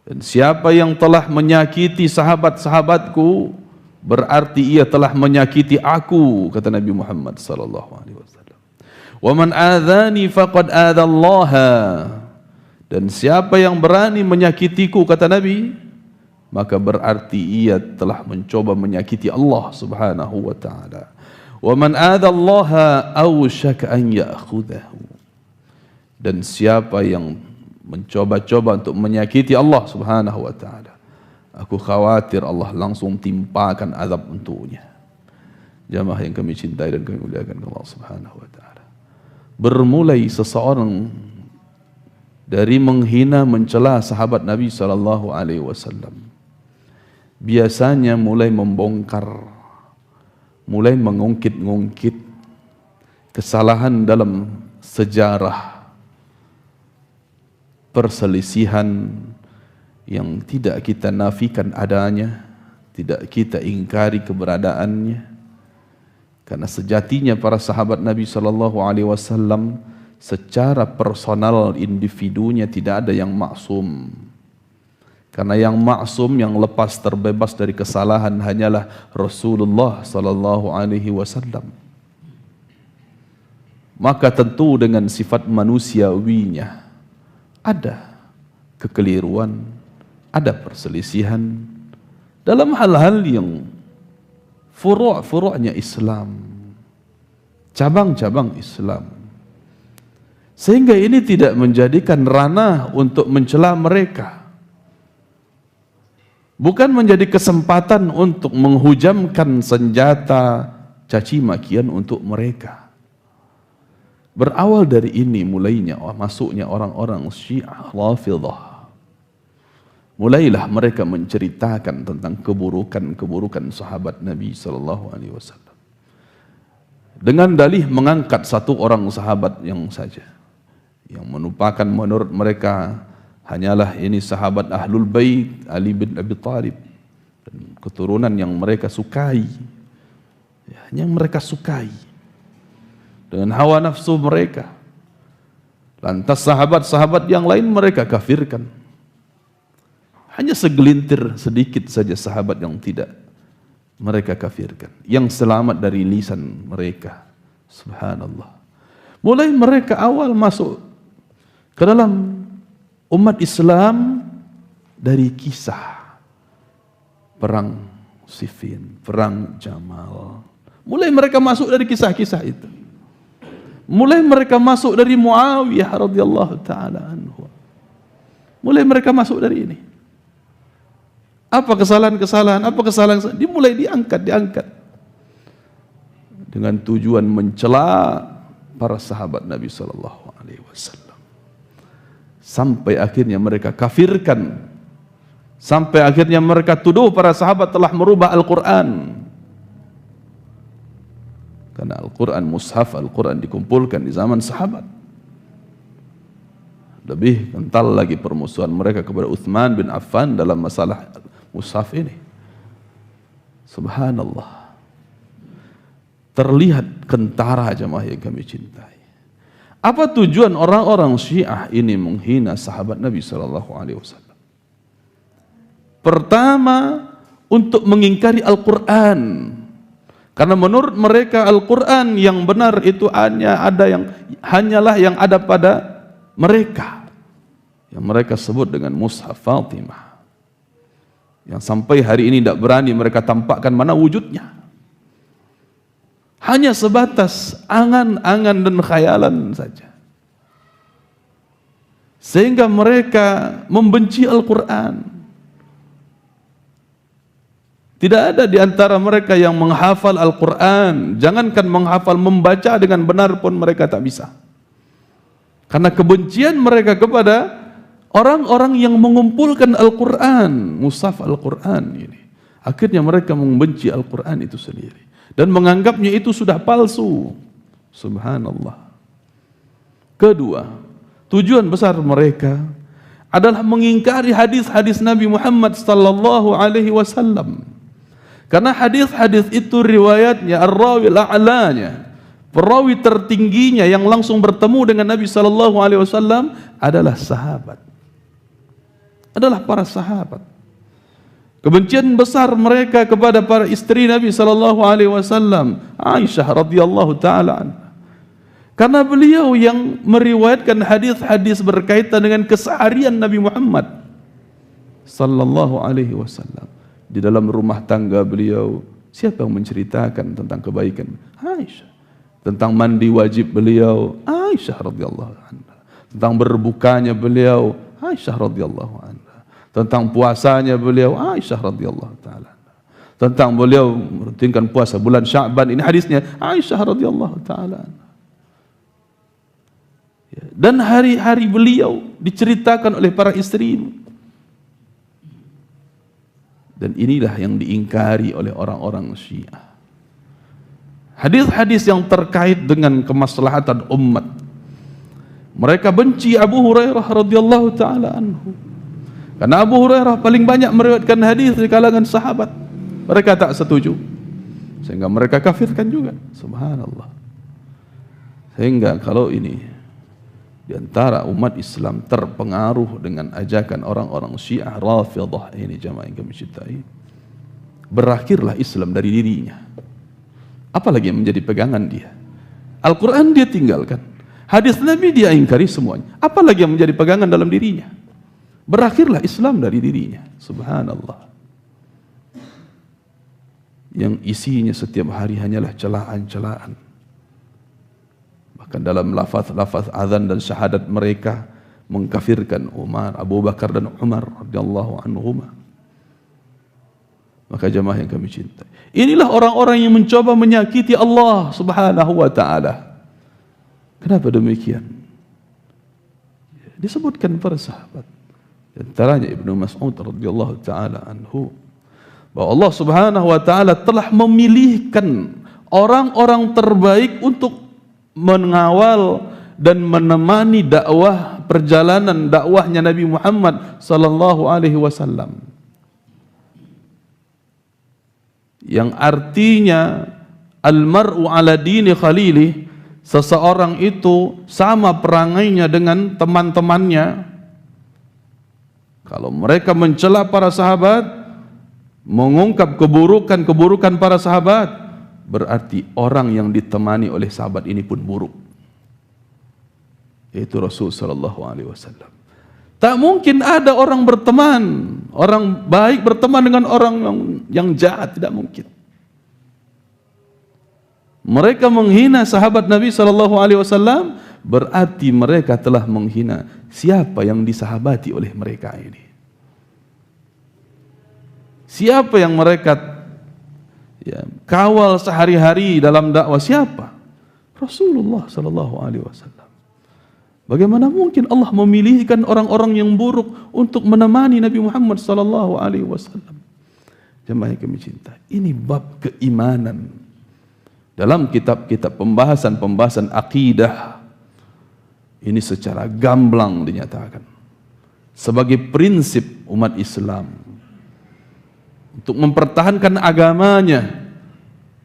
Dan siapa yang telah menyakiti sahabat-sahabatku, berarti ia telah menyakiti aku, kata Nabi Muhammad sallallahu alaihi wasallam. Wa man adzani faqad adzallaha. Dan siapa yang berani menyakitiku, kata Nabi, maka berarti ia telah mencoba menyakiti Allah Subhanahu wa taala. Wa man adzallaha awshaka an ya'khudhahu. Dan siapa yang mencoba-coba untuk menyakiti Allah Subhanahu wa taala, aku khawatir Allah langsung timpakan azab untuknya. Jamaah yang kami cintai dan kami muliakan Allah Subhanahu wa taala. Bermulai seseorang dari menghina, mencela sahabat Nabi sallallahu alaihi wasallam, biasanya mulai membongkar, mulai mengungkit-ungkit kesalahan dalam sejarah, perselisihan yang tidak kita nafikan adanya, tidak kita ingkari keberadaannya. Karena sejatinya para sahabat Nabi sallallahu alaihi wasallam secara personal individunya tidak ada yang maksum. Karena yang maksum, yang lepas terbebas dari kesalahan hanyalah Rasulullah sallallahu alaihi wasallam. Maka tentu dengan sifat manusiawinya ada kekeliruan, ada perselisihan dalam hal-hal yang furu'-furu'nya Islam, cabang-cabang Islam. Sehingga ini tidak menjadikan ranah untuk mencela mereka, bukan menjadi kesempatan untuk menghujamkan senjata caci makian untuk mereka. Berawal dari ini mulainya masuknya orang-orang Syiah Rafidhah. Mulailah mereka menceritakan tentang keburukan-keburukan sahabat Nabi sallallahu alaihi wasallam. Dengan dalih mengangkat satu orang sahabat yang saja, yang merupakan menurut mereka hanyalah ini sahabat Ahlul Bait, Ali bin Abi Thalib, dan keturunan yang mereka sukai, yang mereka sukai dengan hawa nafsu mereka. Lantas sahabat-sahabat yang lain mereka kafirkan. Hanya segelintir sedikit saja sahabat yang tidak mereka kafirkan, yang selamat dari lisan mereka. Subhanallah. Mulai mereka awal masuk ke dalam umat Islam dari kisah perang Siffin, perang Jamal. Mulai mereka masuk dari kisah-kisah itu. Mulai mereka masuk dari Muawiyah radhiyallahu taala anhu. Mulai mereka masuk dari ini. Apa kesalahan-kesalahan, apa kesalahan, dimulai diangkat. Dengan tujuan mencela para sahabat Nabi sallallahu alaihi wasallam. Sampai akhirnya mereka kafirkan. Sampai akhirnya mereka tuduh para sahabat telah merubah Al-Quran. Karena Al-Quran, mushaf Al-Quran dikumpulkan di zaman sahabat. Lebih kental lagi permusuhan mereka kepada Uthman bin Affan dalam masalah mushaf ini. Subhanallah. Terlihat kentara jemaah yang kami cintai. Apa tujuan orang-orang Syiah ini menghina sahabat Nabi SAW? Pertama, untuk mengingkari Al-Quran. Karena menurut mereka Al-Quran yang benar itu hanyalah yang ada pada mereka. Yang mereka sebut dengan Mushaf Fatimah. Yang sampai hari ini tidak berani mereka tampakkan mana wujudnya. Hanya sebatas angan-angan dan khayalan saja. Sehingga mereka membenci Al-Quran. Tidak ada di antara mereka yang menghafal Al-Quran. Jangankan menghafal, membaca dengan benar pun mereka tak bisa. Karena kebencian mereka kepada orang-orang yang mengumpulkan Al-Quran, mushaf Al-Quran ini. Akhirnya mereka membenci Al-Quran itu sendiri. Dan menganggapnya itu sudah palsu. Subhanallah. Kedua, tujuan besar mereka adalah mengingkari hadis-hadis Nabi Muhammad sallallahu alaihi wasallam. Karena hadis-hadis itu riwayatnya ar-rawi al-a'lanya, perawi tertingginya yang langsung bertemu dengan Nabi sallallahu alaihi wasallam adalah sahabat. Adalah para sahabat. Kebencian besar mereka kepada para istri Nabi sallallahu alaihi wasallam, Aisyah radhiyallahu taala anha. Karena beliau yang meriwayatkan hadis-hadis berkaitan dengan keseharian Nabi Muhammad sallallahu alaihi wasallam. Di dalam rumah tangga beliau, siapa yang menceritakan tentang kebaikan? Aisyah. Tentang mandi wajib beliau, Aisyah radhiyallahu anha. Tentang berbukanya beliau, Aisyah radhiyallahu anha. Tentang puasanya beliau, Aisyah radhiyallahu taala. Tentang beliau merutinkan puasa bulan Sya'ban, ini hadisnya Aisyah radhiyallahu taala. Dan hari-hari beliau diceritakan oleh para istri. Dan inilah yang diingkari oleh orang-orang Syiah. Hadis-hadis yang terkait dengan kemaslahatan umat. Mereka benci Abu Hurairah radhiyallahu taala anhu. Karena Abu Hurairah paling banyak meriwayatkan hadis di kalangan sahabat. Mereka tak setuju. Sehingga mereka kafirkan juga. Subhanallah. Sehingga kalau ini di antara umat Islam terpengaruh dengan ajakan orang-orang Syiah Rafidhah ini jamaah yang kami cintai, berakhirlah Islam dari dirinya. Apalagi yang menjadi pegangan dia? Al-Quran dia tinggalkan, hadis Nabi dia ingkari semuanya. Apalagi yang menjadi pegangan dalam dirinya? Berakhirlah Islam dari dirinya. Subhanallah. Yang isinya setiap hari hanyalah celaan-celaan. Bahkan dalam lafaz-lafaz azan dan syahadat mereka mengkafirkan Umar, Abu Bakar dan Umar radhiyallahu anhuma. Maka jemaah yang kami cintai, inilah orang-orang yang mencoba menyakiti Allah Subhanahu wa taala. Kenapa demikian? Disebutkan para sahabat, di antaranya Ibnu Mas'ud radhiyallahu taala anhu, bahwa Allah Subhanahu wa taala telah memilihkan orang-orang terbaik untuk mengawal dan menemani dakwah, perjalanan dakwahnya Nabi Muhammad sallallahu alaihi wasallam. Yang artinya almar'u ala dini khalilih, seseorang itu sama perangainya dengan teman-temannya. Kalau mereka mencela para sahabat, mengungkap keburukan-keburukan para sahabat, berarti orang yang ditemani oleh sahabat ini pun buruk, yaitu Rasul sallallahu alaihi wasallam. Tak mungkin ada orang berteman, orang baik berteman dengan orang yang jahat, tidak mungkin. Mereka menghina sahabat Nabi SAW, berarti mereka telah menghina siapa yang disahabati oleh mereka ini. Siapa yang mereka kawal sehari-hari dalam dakwah? Siapa? Rasulullah SAW. Bagaimana mungkin Allah memilihkan orang-orang yang buruk untuk menemani Nabi Muhammad SAW? Jemaah yang kami cinta, ini bab keimanan. Dalam kitab-kitab pembahasan akidah, ini secara gamblang dinyatakan sebagai prinsip umat Islam untuk mempertahankan agamanya,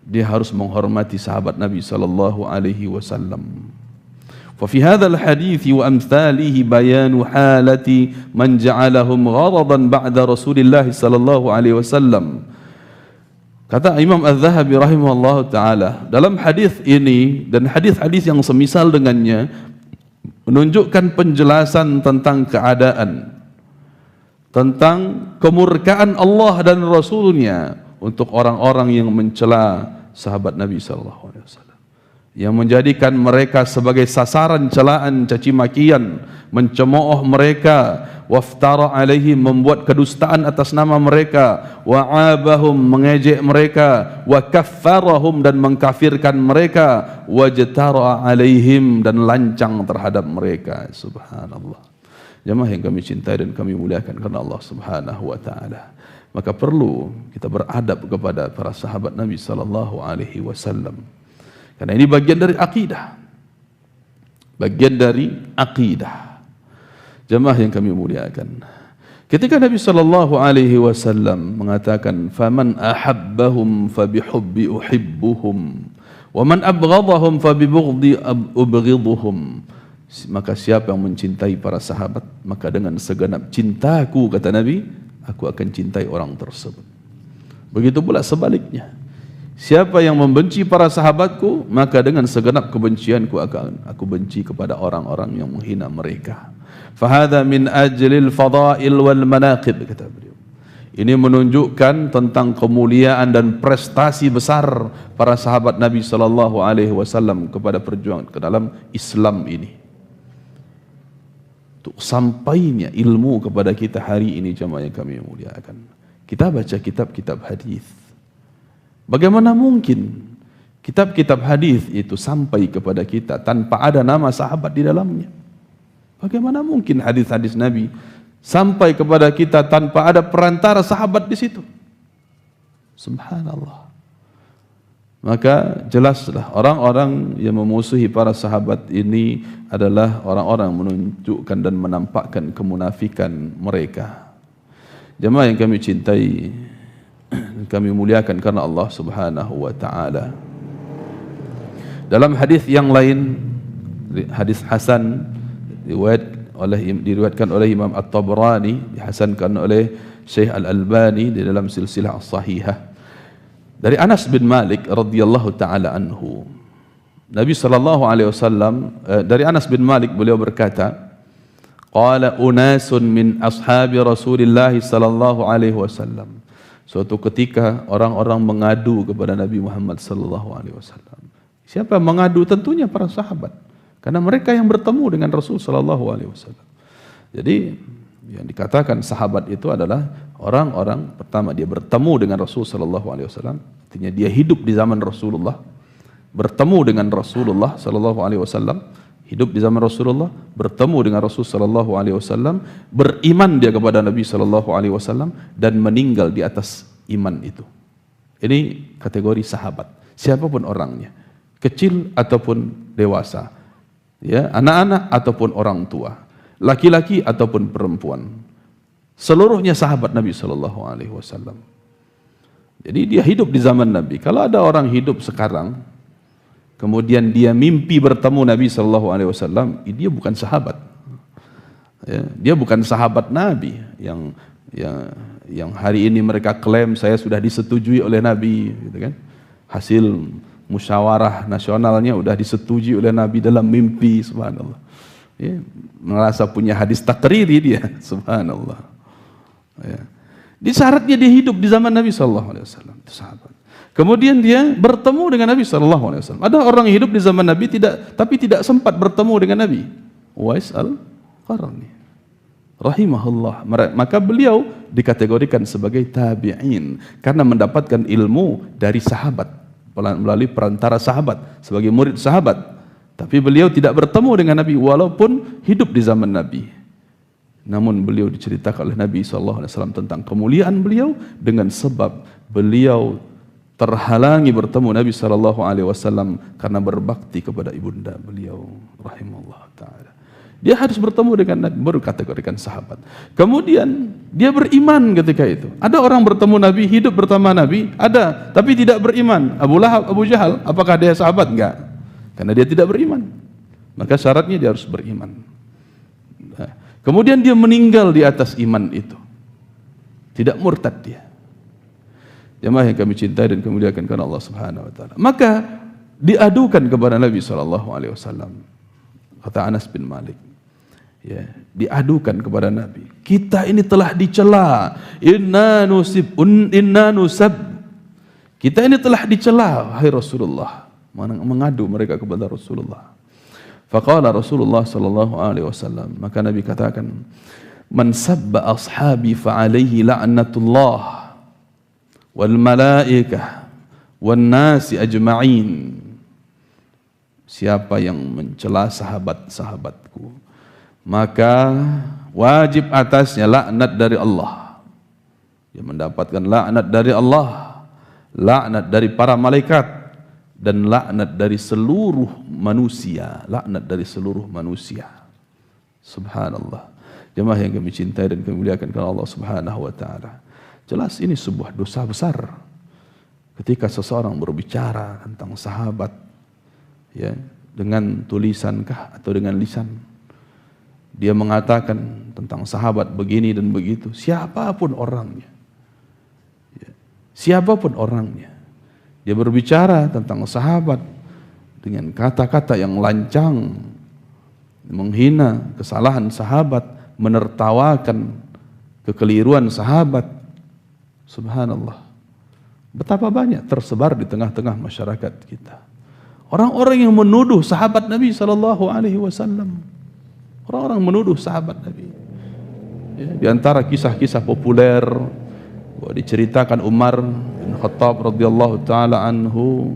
dia harus menghormati sahabat Nabi SAW. وفي هذا الحديث وأمثاله بيان حالة من جعلهم غرضا بعد رسول الله صلى الله عليه وسلم. Kata Imam Az-Zahabi rahimahullah ta'ala, dalam hadis ini dan hadis-hadis yang semisal dengannya menunjukkan penjelasan tentang keadaan, tentang kemurkaan Allah dan Rasulnya untuk orang-orang yang mencela sahabat Nabi SAW, yang menjadikan mereka sebagai sasaran celaan, caci makian, mencemooh mereka, waftara alaihim, membuat kedustaan atas nama mereka, wa'abahum, mengejek mereka, wa kaffarahum, dan mengkafirkan mereka, wajtara alaihim, dan lancang terhadap mereka. Subhanallah. Jemaah yang kami cintai dan kami muliakan karena Allah Subhanahu wa taala, maka perlu kita beradab kepada para sahabat Nabi sallallahu alaihi wasallam. Karena ini bagian dari akidah. Bagian dari akidah. Jemaah yang kami muliakan. Ketika Nabi sallallahu alaihi wasallam mengatakan, "Faman ahabbahum fabihubbi uhibbuhum, wa man abghadahum fabibughdi ubghidhuhum." Maka siapa yang mencintai para sahabat, maka dengan segenap cintaku, kata Nabi, aku akan cintai orang tersebut. Begitu pula sebaliknya. Siapa yang membenci para sahabatku, maka dengan segenap kebencianku akan aku benci kepada orang-orang yang menghina mereka. Fahadha min ajlil fadail wal manaqib, kata beliau. Ini menunjukkan tentang kemuliaan dan prestasi besar para sahabat Nabi sallallahu alaihi wasallam kepada perjuangan ke dalam Islam ini. Untuk sampainya ilmu kepada kita hari ini, jemaah yang kami muliakan, kita baca kitab-kitab hadis. Bagaimana mungkin kitab-kitab hadis itu sampai kepada kita tanpa ada nama sahabat di dalamnya? Bagaimana mungkin hadis-hadis Nabi sampai kepada kita tanpa ada perantara sahabat di situ? Subhanallah. Maka jelaslah orang-orang yang memusuhi para sahabat ini adalah orang-orang yang menunjukkan dan menampakkan kemunafikan mereka. Jemaah yang kami cintai, kami muliakan karena Allah Subhanahu wa taala. Dalam hadis yang lain, hadis hasan diriwayatkan oleh Imam At-Tabrani, dihasankan oleh Syekh Al-Albani di dalam silsilah as-sahihah, dari Anas bin Malik radhiyallahu taala anhu. Nabi sallallahu alaihi wasallam, dari Anas bin Malik, beliau berkata, qala unasun min ashabi Rasulillah sallallahu alaihi wasallam. Suatu ketika orang-orang mengadu kepada Nabi Muhammad sallallahu alaihi wasallam. Siapa yang mengadu? Tentunya para sahabat. Karena mereka yang bertemu dengan Rasul sallallahu alaihi wasallam. Jadi yang dikatakan sahabat itu adalah orang-orang pertama dia bertemu dengan Rasul sallallahu alaihi wasallam, artinya dia hidup di zaman Rasulullah, bertemu dengan Rasulullah sallallahu alaihi wasallam, hidup di zaman Rasulullah, bertemu dengan Rasul sallallahu alaihi wasallam, beriman dia kepada Nabi sallallahu alaihi wasallam, dan meninggal di atas iman itu. Ini kategori sahabat. Siapapun orangnya, kecil ataupun dewasa, ya, anak-anak ataupun orang tua, laki-laki ataupun perempuan, seluruhnya sahabat Nabi sallallahu alaihi wasallam. Jadi dia hidup di zaman Nabi. Kalau ada orang hidup sekarang kemudian dia mimpi bertemu Nabi sallallahu alaihi wasallam, dia bukan sahabat. Ya, dia bukan sahabat Nabi yang hari ini mereka klaim saya sudah disetujui oleh Nabi, gitu kan? Hasil musyawarah nasionalnya sudah disetujui oleh Nabi dalam mimpi, subhanallah. Ya, merasa punya hadis takriri dia, subhanallah. Ya. Di syaratnya dia hidup di zaman Nabi SAW, itu sahabat. Kemudian dia bertemu dengan Nabi SAW. Ada orang yang hidup di zaman Nabi tapi tidak sempat bertemu dengan Nabi. Uwais al-Qarni, rahimahullah. Maka beliau dikategorikan sebagai tabi'in karena mendapatkan ilmu dari sahabat melalui perantara sahabat sebagai murid sahabat. Tapi beliau tidak bertemu dengan Nabi walaupun hidup di zaman Nabi. Namun beliau diceritakan oleh Nabi SAW tentang kemuliaan beliau dengan sebab beliau terhalangi bertemu Nabi SAW karena berbakti kepada ibunda beliau rahimahullah ta'ala. Dia harus bertemu dengan Nabi, baru kategorikan sahabat. Kemudian dia beriman ketika itu. Ada orang bertemu Nabi, hidup bersama Nabi, ada, tapi tidak beriman. Abu Lahab, Abu Jahal, apakah dia sahabat? Enggak. Karena dia tidak beriman, maka syaratnya dia harus beriman. Nah, kemudian dia meninggal di atas iman itu, tidak murtad dia. Jemaah yang kami cintai dan kami muliakan karena Allah Subhanahu Wa Taala. Maka diadukan kepada Nabi SAW. Kata Anas bin Malik, ya, diadukan kepada Nabi. Kita ini telah dicela, inna nusab. Kita ini telah dicela, hai Rasulullah. Mengadu mereka kepada Rasulullah. Faqala Rasulullah sallallahu alaihi wasallam, maka Nabi katakan, man sabba ashabi fa alaihi la'natullah wal malaikah wan nasi ajma'in. Siapa yang mencela sahabat-sahabatku, maka wajib atasnya laknat dari Allah. Dia mendapatkan laknat dari Allah, laknat dari para malaikat, dan laknat dari seluruh manusia, laknat dari seluruh manusia. Subhanallah. Jemaah yang kami cintai dan kami muliakan karena Allah Subhanahu wa taala. Jelas ini sebuah dosa besar ketika seseorang berbicara tentang sahabat, ya, dengan tulisankah atau dengan lisan. Dia mengatakan tentang sahabat begini dan begitu, siapapun orangnya. Ya, siapapun orangnya. Dia berbicara tentang sahabat dengan kata-kata yang lancang, menghina kesalahan sahabat, menertawakan kekeliruan sahabat. Subhanallah. Betapa banyak tersebar di tengah-tengah masyarakat kita orang-orang yang menuduh sahabat Nabi SAW. Orang-orang menuduh sahabat Nabi. Ya, di antara kisah-kisah populer diceritakan Umar bin Khattab radhiyallahu taala anhu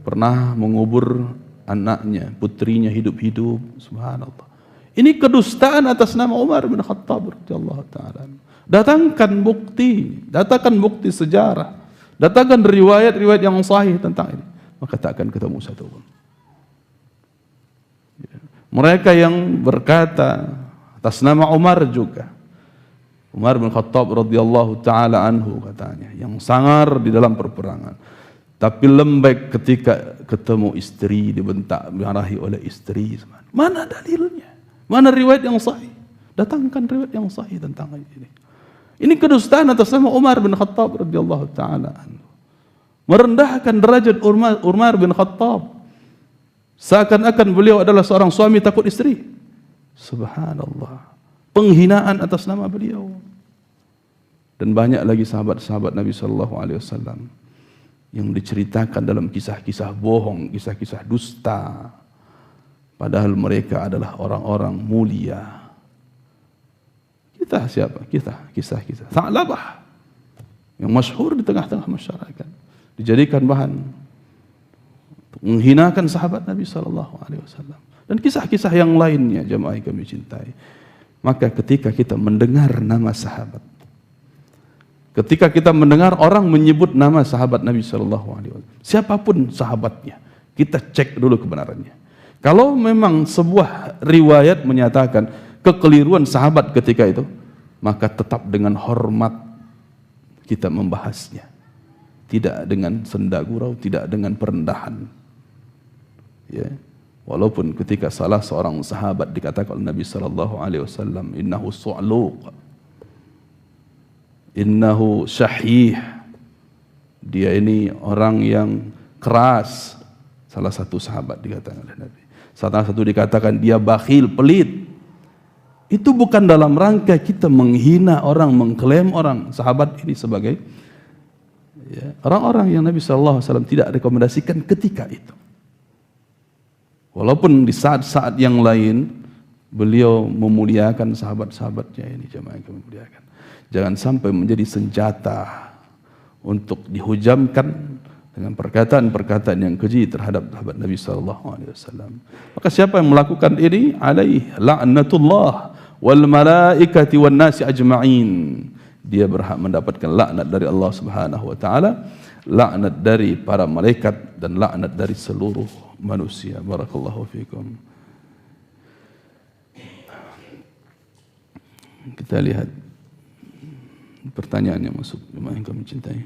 pernah mengubur anaknya, putrinya hidup-hidup. Subhanallah. Ini kedustaan atas nama Umar bin Khattab radhiyallahu taala. Datangkan bukti sejarah, datangkan riwayat-riwayat yang sahih tentang ini, maka tak akan ketemu satu pun. Mereka yang berkata atas nama Umar juga, Umar bin Khattab radhiyallahu taala anhu katanya, yang sangar di dalam perperangan, tapi lembek ketika ketemu istri, dibentak, dimarahi oleh istri. Mana dalilnya? Mana riwayat yang sahih? Datangkan riwayat yang sahih tentang ini. Ini kedustaan atas nama Umar bin Khattab radhiyallahu taala anhu. Merendahkan derajat Umar bin Khattab, seakan-akan beliau adalah seorang suami takut istri. Subhanallah. Penghinaan atas nama beliau. Dan banyak lagi sahabat-sahabat Nabi sallallahu alaihi wasallam yang diceritakan dalam kisah-kisah bohong, kisah-kisah dusta, padahal mereka adalah orang-orang mulia. Kita siapa? Kita kisah-kisah Tha'labah yang masyhur di tengah-tengah masyarakat, dijadikan bahan untuk menghinakan sahabat Nabi sallallahu alaihi wasallam, dan kisah-kisah yang lainnya. Jemaah yang kami cintai, maka ketika kita mendengar nama sahabat, ketika kita mendengar orang menyebut nama sahabat Nabi sallallahu alaihi wasallam, siapapun sahabatnya, kita cek dulu kebenarannya. Kalau memang sebuah riwayat menyatakan kekeliruan sahabat ketika itu, maka tetap dengan hormat kita membahasnya, tidak dengan senda gurau, tidak dengan perendahan. Ya, walaupun ketika salah seorang sahabat dikatakan oleh Nabi sallallahu alaihi wasallam, innahu su'luq, innahu syahih, dia ini orang yang keras. Salah satu sahabat dikatakan oleh Nabi. Salah satu dikatakan dia bakhil, pelit. Itu bukan dalam rangka kita menghina orang, mengklaim orang sahabat ini sebagai orang-orang yang Nabi SAW tidak rekomendasikan ketika itu. Walaupun di saat-saat yang lain beliau memuliakan sahabat-sahabatnya ini, jemaah yang kami muliakan. Jangan sampai menjadi senjata untuk dihujamkan dengan perkataan-perkataan yang keji terhadap sahabat Nabi SAW. Maka siapa yang melakukan ini, alaihi la'natullah wal malaikati wan nasi ajma'in. Dia berhak mendapatkan laknat dari Allah Subhanahu wa taala, laknat dari para malaikat dan laknat dari seluruh manusia. Barakallahu fikum. Kita lihat pertanyaan yang masuk, jemaah yang kami cintai.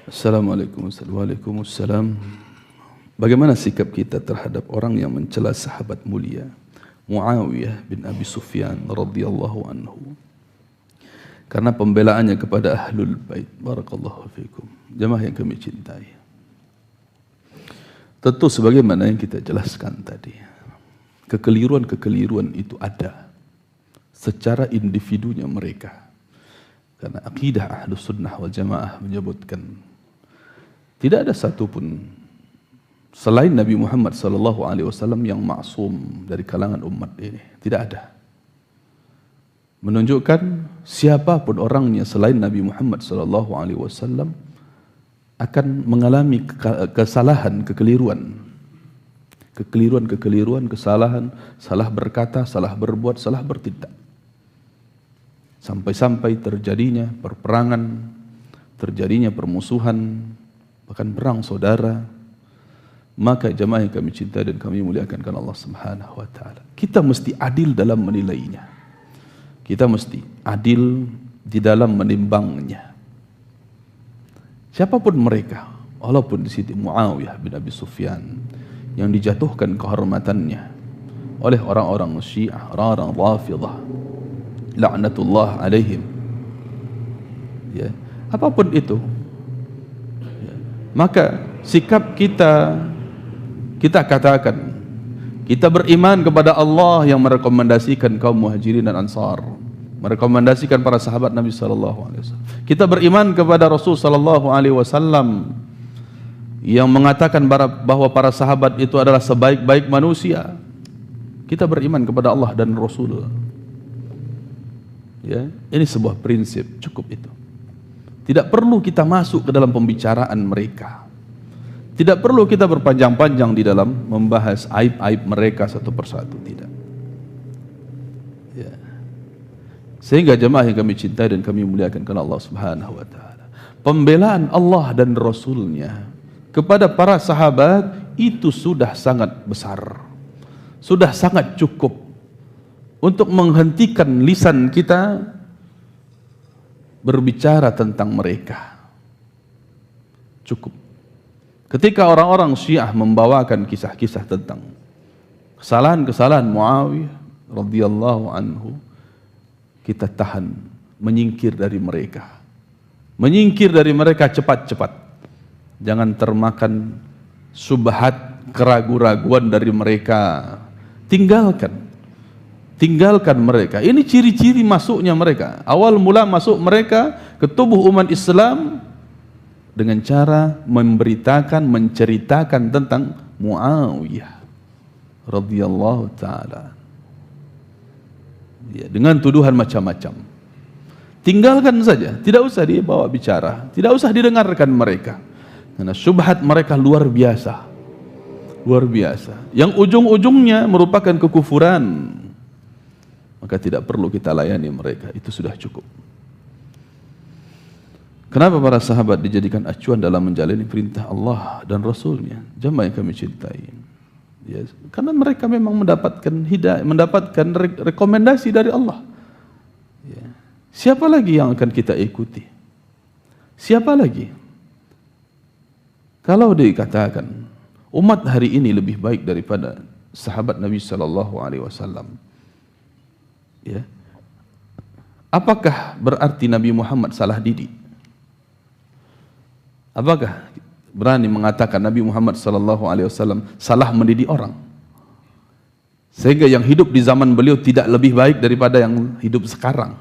Assalamualaikum warahmatullahi wabarakatuh. Bagaimana sikap kita terhadap orang yang mencela sahabat mulia Muawiyah bin Abi Sufyan radhiyallahu anhu karena pembelaannya kepada ahlul bait? Barakallahu fikum. Jemaah yang kami cintai, tentu sebagaimana yang kita jelaskan tadi, kekeliruan-kekeliruan itu ada secara individunya mereka, karena akidah Ahlus Sunnah wal Jamaah menyebutkan tidak ada satupun selain Nabi Muhammad SAW yang maksum dari kalangan umat ini. Tidak ada. Menunjukkan siapapun orangnya selain Nabi Muhammad SAW akan mengalami kesalahan, kekeliruan, kesalahan, salah berkata, salah berbuat, salah bertindak. Sampai-sampai terjadinya perperangan, terjadinya permusuhan, bahkan perang saudara. Maka jemaah yang kami cintai dan kami muliakan karena Allah Subhanahu wa taala, kita mesti adil dalam menilainya. Kita mesti adil di dalam menimbangnya. Siapapun mereka, walaupun di sini Muawiyah bin Abi Sufyan yang dijatuhkan kehormatannya oleh orang-orang Syiah, orang-orang Rafidhah, laknatullah alaihim. Ya, apapun itu, maka sikap kita katakan kita beriman kepada Allah yang merekomendasikan kaum Muhajirin dan Ansar, merekomendasikan para sahabat Nabi sallallahu alaihi wasallam. Kita beriman kepada Rasul sallallahu alaihi wasallam yang mengatakan bahwa para sahabat itu adalah sebaik-baik manusia. Kita beriman kepada Allah dan Rasul. Ya, ini sebuah prinsip, cukup itu. Tidak perlu kita masuk ke dalam pembicaraan mereka. Tidak perlu kita berpanjang-panjang di dalam membahas aib-aib mereka satu persatu, tidak. Ya. Sehingga jemaah yang kami cintai dan kami muliakan karena Allah Subhanahu wa taala, pembelaan Allah dan Rasulnya kepada para sahabat itu sudah sangat besar, sudah sangat cukup untuk menghentikan lisan kita berbicara tentang mereka. Cukup. Ketika orang-orang Syiah membawakan kisah-kisah tentang kesalahan-kesalahan Muawiyah radhiyallahu anhu, kita tahan, menyingkir dari mereka. Menyingkir dari mereka cepat-cepat. Jangan termakan subhat, keraguan-raguan dari mereka. Tinggalkan mereka. Ini ciri-ciri masuknya mereka. Awal mula masuk mereka ke tubuh umat Islam dengan cara memberitakan, menceritakan tentang Muawiyah radhiyallahu taala. Ya, dengan tuduhan macam-macam. Tinggalkan saja, tidak usah dibawa bicara, tidak usah didengarkan mereka. Karena syubhat mereka luar biasa. Luar biasa. Yang ujung-ujungnya merupakan kekufuran. Maka tidak perlu kita layani mereka, itu sudah cukup. Kenapa para sahabat dijadikan acuan dalam menjalani perintah Allah dan Rasulnya? Jemaah yang kami cintai, Ya, karena mereka memang mendapatkan hidayah, mendapatkan rekomendasi dari Allah. Ya. Siapa lagi yang akan kita ikuti? Siapa lagi? Kalau dikatakan umat hari ini lebih baik daripada sahabat Nabi Sallallahu Alaihi Wasallam, ya, apakah berarti Nabi Muhammad salah didik? Apakah berani mengatakan Nabi Muhammad Sallallahu Alaihi Wasallam salah mendidik orang, sehingga yang hidup di zaman beliau tidak lebih baik daripada yang hidup sekarang?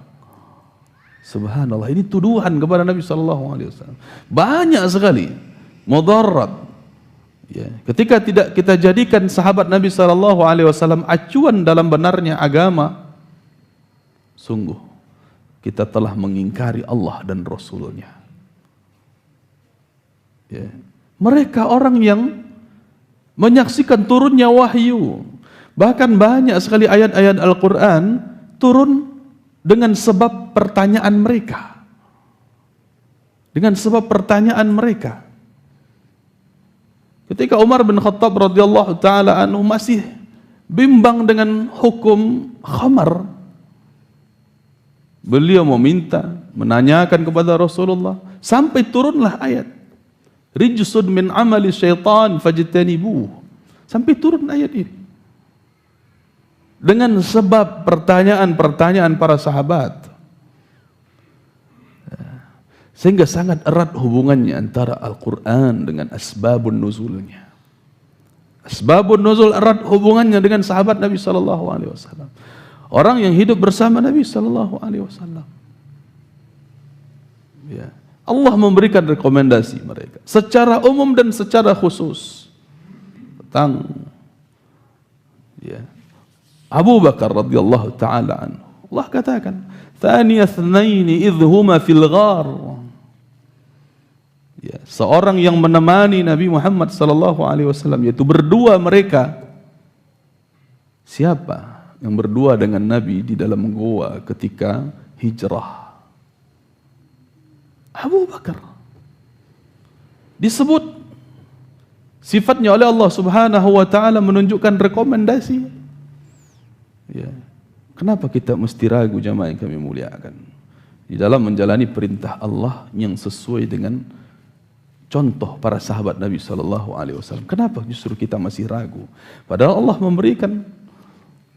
Subhanallah, ini tuduhan kepada Nabi Sallallahu Alaihi Wasallam. Banyak sekali mudarat. Ya, ketika tidak kita jadikan sahabat Nabi Sallallahu Alaihi Wasallam acuan dalam benarnya agama, sungguh kita telah mengingkari Allah dan Rasulnya. Ya. Mereka orang yang menyaksikan turunnya wahyu. Bahkan banyak sekali ayat-ayat Al-Quran turun dengan sebab pertanyaan mereka. Dengan sebab pertanyaan mereka. Ketika Umar bin Khattab radhiyallahu taala anhu masih bimbang dengan hukum khamar, beliau meminta, menanyakan kepada Rasulullah, sampai turunlah ayat rijsun min amali syaitan fajtanibuh, sampai turun ayat ini dengan sebab pertanyaan-pertanyaan para sahabat, sehingga sangat erat hubungannya antara Al-Quran dengan asbabun nuzulnya. Asbabun nuzul erat hubungannya dengan sahabat Nabi Sallallahu Alaihi Wasallam, orang yang hidup bersama Nabi Sallallahu Alaihi Wasallam. Ya. Allah memberikan rekomendasi mereka secara umum dan secara khusus tentang, ya, Abu Bakar radhiyallahu taala anhu. Allah katakan, "Tsaniya tsnaini idh huma fil ghar." Ya, seorang yang menemani Nabi Muhammad sallallahu alaihi wasallam, yaitu berdua mereka. Siapa yang berdua dengan Nabi di dalam gua ketika hijrah? Abu Bakar. Disebut sifatnya oleh Allah Subhanahu wa taala menunjukkan rekomendasi. Ya. Kenapa kita mesti ragu, jamaah yang kami muliakan, di dalam menjalani perintah Allah yang sesuai dengan contoh para sahabat Nabi Sallallahu Alaihi Wasallam? Kenapa justru kita masih ragu? Padahal Allah memberikan,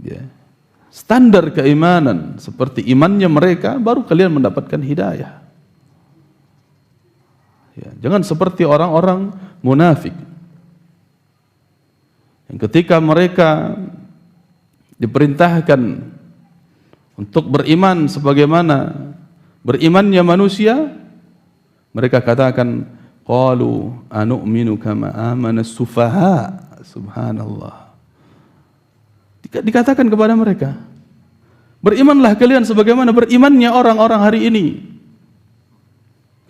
ya, standar keimanan seperti imannya mereka, baru kalian mendapatkan hidayah. Ya, jangan seperti orang-orang munafik yang ketika mereka diperintahkan untuk beriman sebagaimana berimannya manusia, mereka katakan, qalu anu'minu kama amana sufaha. Subhanallah. Dikatakan kepada mereka, berimanlah kalian sebagaimana berimannya orang-orang hari ini.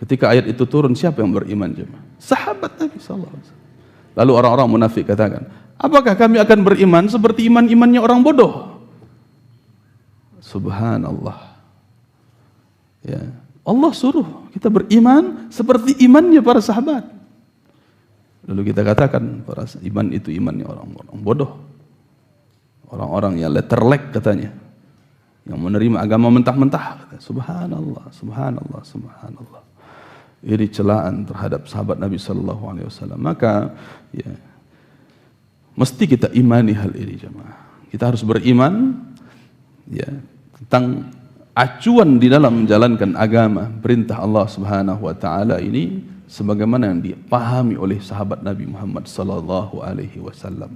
Ketika ayat itu turun, siapa yang beriman, jemaah? Sahabat Nabi sallallahu alaihi wasallam. Lalu orang-orang munafik katakan, apakah kami akan beriman seperti iman-imannya orang bodoh? Subhanallah. Ya, Allah suruh kita beriman seperti imannya para sahabat. Lalu kita katakan para iman itu imannya orang-orang bodoh, orang-orang yang letterlek katanya, yang menerima agama mentah-mentah. Subhanallah, subhanallah, subhanallah. Ini celaan terhadap sahabat Nabi Sallallahu Alaihi Wasallam. Maka, ya, mesti kita imani hal ini, jemaah. Kita harus beriman, ya, tentang acuan di dalam menjalankan agama, perintah Allah Subhanahu wa taala ini sebagaimana yang dipahami oleh sahabat Nabi Muhammad sallallahu alaihi wasallam.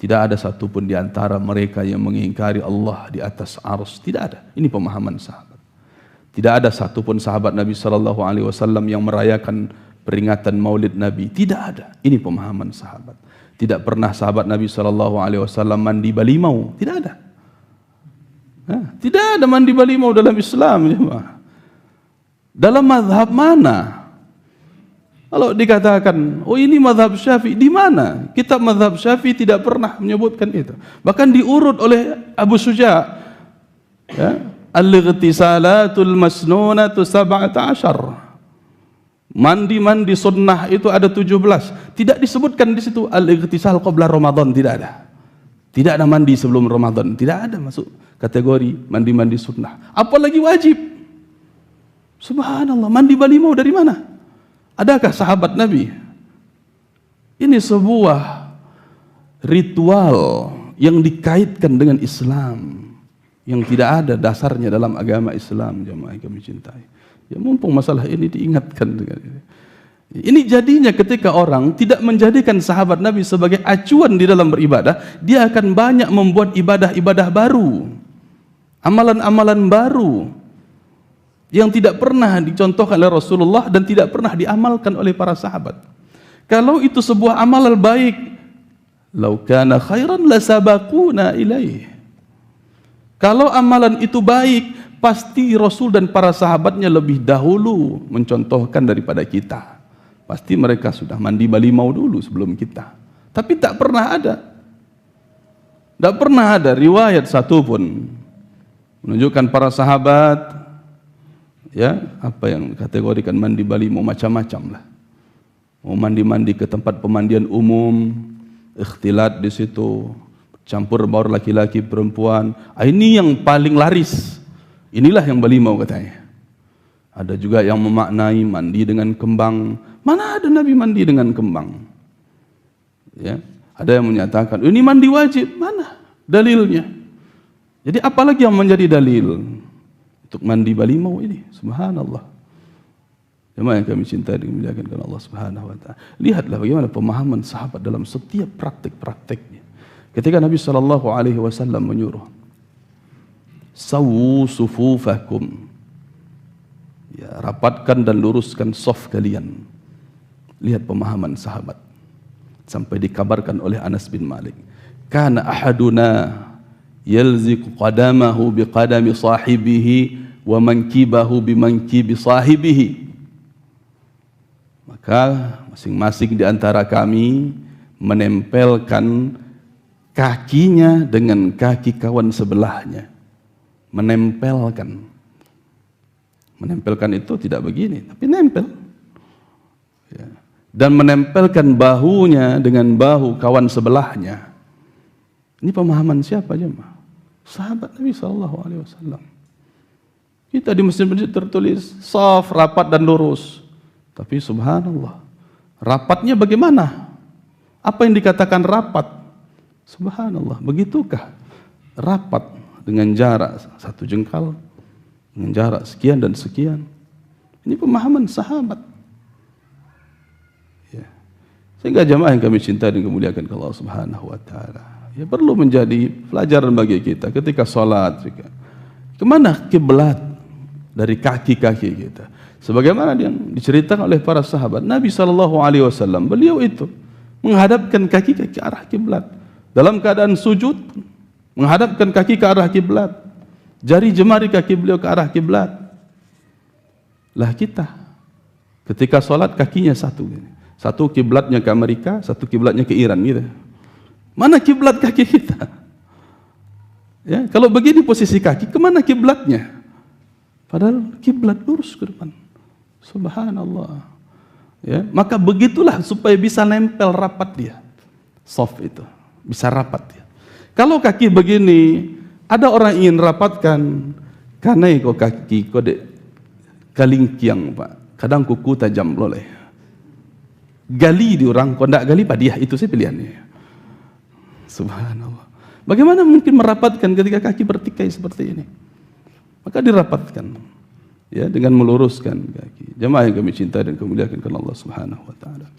Tidak ada satupun di antara mereka yang mengingkari Allah di atas arsy, tidak ada. Ini pemahaman sahabat. Tidak ada satupun sahabat Nabi sallallahu alaihi wasallam yang merayakan peringatan Maulid Nabi, tidak ada. Ini pemahaman sahabat. Tidak pernah sahabat Nabi sallallahu alaihi wasallam mandi balimau, tidak ada. Tidak ada mandi balimau dalam Islam, jemaah. Dalam mazhab mana? Kalau dikatakan, oh ini mazhab Syafi'i, di mana? Kitab mazhab Syafi'i tidak pernah menyebutkan itu. Bahkan diurut oleh Abu Suja', ya, al-ightisalatul masnunatu 17. Mandi-mandi sunnah itu ada 17. Tidak disebutkan di situ al-ightisal qabla Ramadan, tidak ada. Tidak ada mandi sebelum Ramadan, tidak ada masuk kategori mandi-mandi sunnah. Apalagi wajib. Subhanallah, mandi balimau dari mana? Adakah sahabat Nabi? Ini sebuah ritual yang dikaitkan dengan Islam, yang tidak ada dasarnya dalam agama Islam. Jamaah yang kami cintai, ya mumpung masalah ini diingatkan dengan ini. Ini jadinya ketika orang tidak menjadikan sahabat Nabi sebagai acuan di dalam beribadah, dia akan banyak membuat ibadah-ibadah baru, amalan-amalan baru yang tidak pernah dicontohkan oleh Rasulullah dan tidak pernah diamalkan oleh para sahabat. Kalau itu sebuah amal baik, lau kana khairan lasabaquna ilaih. Kalau amalan itu baik, pasti Rasul dan para sahabatnya lebih dahulu mencontohkan daripada kita. Pasti mereka sudah mandi balimau dulu sebelum kita. Tapi tak pernah ada. Tak pernah ada riwayat satupun menunjukkan para sahabat, ya, apa yang kategorikan mandi balimau, macam-macam lah. Mau mandi-mandi ke tempat pemandian umum, ikhtilat di situ, campur baur laki-laki perempuan. Ini yang paling laris. Inilah yang balimau katanya. Ada juga yang memaknai mandi dengan kembang. Mana ada Nabi mandi dengan kembang? Ya, ada yang menyatakan ini mandi wajib. Mana dalilnya? Jadi apalagi yang menjadi dalil untuk mandi balimau ini? Subhanallah. Jemaah yang kami cintai dan dimuliakan oleh Allah Subhanahu wa taala. Lihatlah bagaimana pemahaman sahabat dalam setiap praktik-praktiknya. Ketika Nabi sallallahu alaihi wasallam menyuruh, "Sawu sufufakum." Ya, rapatkan dan luruskan saf kalian. Lihat pemahaman sahabat. Sampai dikabarkan oleh Anas bin Malik, "Kana ahaduna yalziqu qadamahu biqadami sahibihi wa mankibahu bimankibi sahibihi." Maka masing-masing di antara kami menempelkan kakinya dengan kaki kawan sebelahnya. Menempelkan. Menempelkan itu tidak begini, tapi nempel. Ya. Dan menempelkan bahunya dengan bahu kawan sebelahnya. Ini pemahaman siapa jemaah? Sahabat Nabi SAW. Kita di masjid-masjid tertulis shaf, rapat dan lurus. Tapi subhanallah, rapatnya bagaimana? Apa yang dikatakan rapat? Subhanallah, begitukah rapat dengan jarak 1 jengkal, dengan jarak sekian dan sekian? Ini pemahaman sahabat. Ya. Sehingga jamaah yang kami cintai dan kemuliakan Allah Subhanahu wa taala, ya perlu menjadi pelajaran bagi kita ketika sholat juga. Kemana kiblat dari kaki-kaki kita? Sebagaimana yang diceritakan oleh para sahabat, Nabi SAW, beliau itu menghadapkan kaki ke arah kiblat. Dalam keadaan sujud, menghadapkan kaki ke arah kiblat. Jari jemari kaki beliau ke arah kiblat. Lah kita, ketika sholat kakinya satu. Satu kiblatnya ke Amerika, satu kiblatnya ke Iran gitu. Mana kiblat kaki kita? Ya, kalau begini posisi kaki, kemana kiblatnya? Padahal kiblat lurus ke depan. Subhanallah. Ya, maka begitulah supaya bisa nempel rapat dia. Soft itu, bisa rapat dia. Kalau kaki begini, ada orang ingin rapatkan, karena kok kaki kode kalingkiang Pak. Kadang kuku tajam loleh. Gali di orang, kok ndak gali padiah, itu sih pilihannya. Subhanallah. Bagaimana mungkin merapatkan ketika kaki bertikai seperti ini? Maka dirapatkan. Ya, dengan meluruskan kaki. Jemaah yang kami cintai dan kemuliakan Allah Subhanahu wa taala.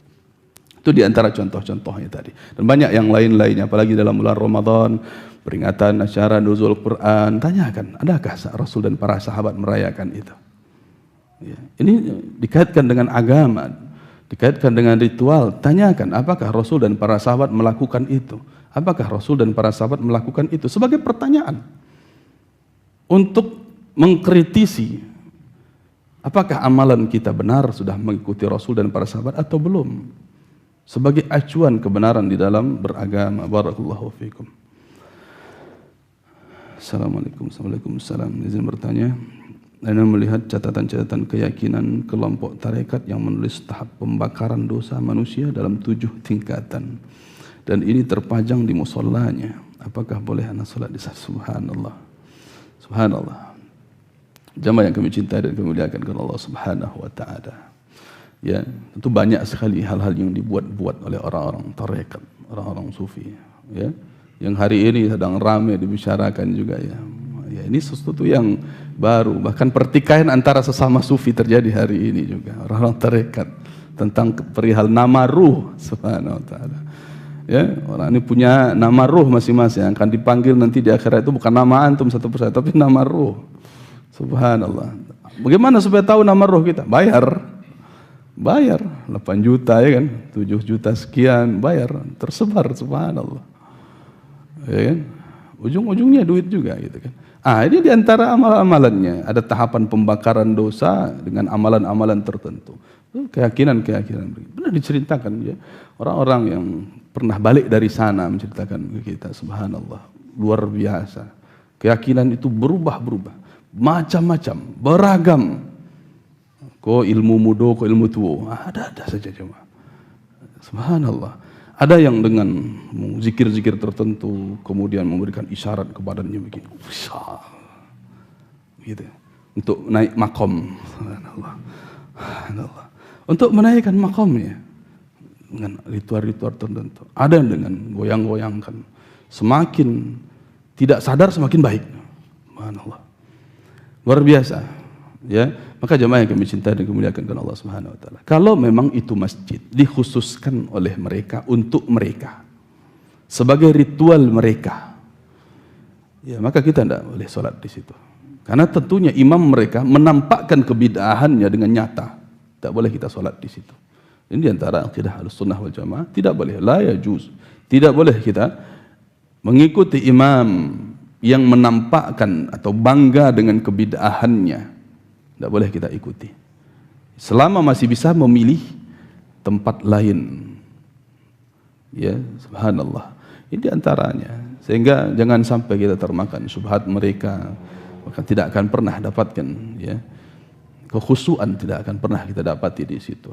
Itu di antara contoh-contohnya tadi. Dan banyak yang lain-lainnya, apalagi dalam bulan Ramadan, peringatan acara nuzul Quran. Tanyakan, adakah Rasul dan para sahabat merayakan itu? Ya, ini dikaitkan dengan agama, dikaitkan dengan ritual. Tanyakan, apakah Rasul dan para sahabat melakukan itu? Apakah Rasul dan para sahabat melakukan itu? Sebagai pertanyaan untuk mengkritisi apakah amalan kita benar sudah mengikuti Rasul dan para sahabat atau belum, sebagai acuan kebenaran di dalam beragama. Barakallahu fikum. Assalamualaikum. Izin bertanya, Anda melihat catatan-catatan keyakinan kelompok tarekat yang menulis tahap pembakaran dosa manusia dalam 7 tingkatan. Dan ini terpajang di musallanya. Apakah boleh anak salat di sana? Subhanallah. Subhanallah. Jamaah yang kami cintai dan kami muliakan karena Allah Subhanahu wa taala. Ya, tentu banyak sekali hal-hal yang dibuat-buat oleh orang-orang tarekat, orang-orang sufi, ya. Yang hari ini sedang ramai dibicarakan juga ya. Ya, ini sesuatu yang baru, bahkan pertikaian antara sesama sufi terjadi hari ini juga. Orang-orang tarekat tentang perihal nama ruh, subhanahu wa ta'ala. Ya, orang ini punya nama ruh masing-masing yang akan dipanggil nanti di akhirat itu bukan nama antum satu persatu, tapi nama ruh. Subhanallah. Bagaimana supaya tahu nama ruh kita? Bayar. 8 juta ya kan, 7 juta sekian, bayar, tersebar, subhanallah. Ya kan? Ujung-ujungnya duit juga gitu kan. Ini diantara amalan-amalannya. Ada tahapan pembakaran dosa dengan amalan-amalan tertentu. Keyakinan-keyakinan. Benar diceritakan ya. Orang-orang yang pernah balik dari sana menceritakan ke kita. Subhanallah. Luar biasa. Keyakinan itu berubah-berubah. Macam-macam. Beragam. Ko ilmu mudo, ko ilmu tuo. Ada-ada saja cuma. Subhanallah. Ada yang dengan zikir-zikir tertentu, kemudian memberikan isyarat kepadanya begini, gitu, untuk naik makom, untuk menaikkan makomnya dengan ritual-ritual tertentu. Ada yang dengan goyang-goyangkan, semakin tidak sadar semakin baik, subhanallah, luar biasa, ya. Maka jemaah yang kami cintai dan kemuliakan karena Allah Subhanahu wa taala. Kalau memang itu masjid dikhususkan oleh mereka untuk mereka sebagai ritual mereka, ya maka kita tidak boleh sholat di situ. Karena tentunya imam mereka menampakkan kebid'ahannya dengan nyata. Tidak boleh kita sholat di situ. Ini diantara akidah Ahlussunnah wal Jamaah. Tidak boleh, la yajuz. Tidak boleh kita mengikuti imam yang menampakkan atau bangga dengan kebid'ahannya. Tidak boleh kita ikuti. Selama masih bisa memilih tempat lain. Ya, subhanallah. Ini antaranya. Sehingga jangan sampai kita termakan syubhat mereka. Maka tidak akan pernah dapatkan ya. Kekhusyuan tidak akan pernah kita dapati di situ.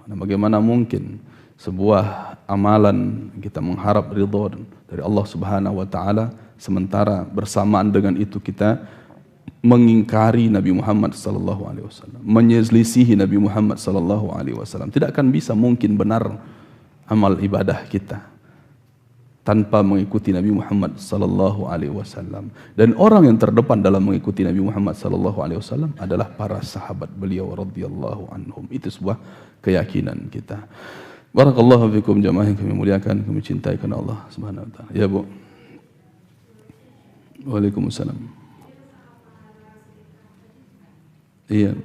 Nah, bagaimana mungkin sebuah amalan kita mengharap ridha dari Allah Subhanahu wa taala sementara bersamaan dengan itu kita mengingkari Nabi Muhammad sallallahu alaihi wasallam, menyelisihi Nabi Muhammad sallallahu alaihi wasallam. Tidak akan bisa mungkin benar amal ibadah kita tanpa mengikuti Nabi Muhammad sallallahu alaihi wasallam. Dan orang yang terdepan dalam mengikuti Nabi Muhammad sallallahu alaihi wasallam adalah para sahabat beliau radhiyallahu anhum. Itu sebuah keyakinan kita. Barakallahu fikum jamaah yang kami muliakan, kami cintai karena Allah Subhanahu wa taala. Ya, Bu. Waalaikumsalam. Iya.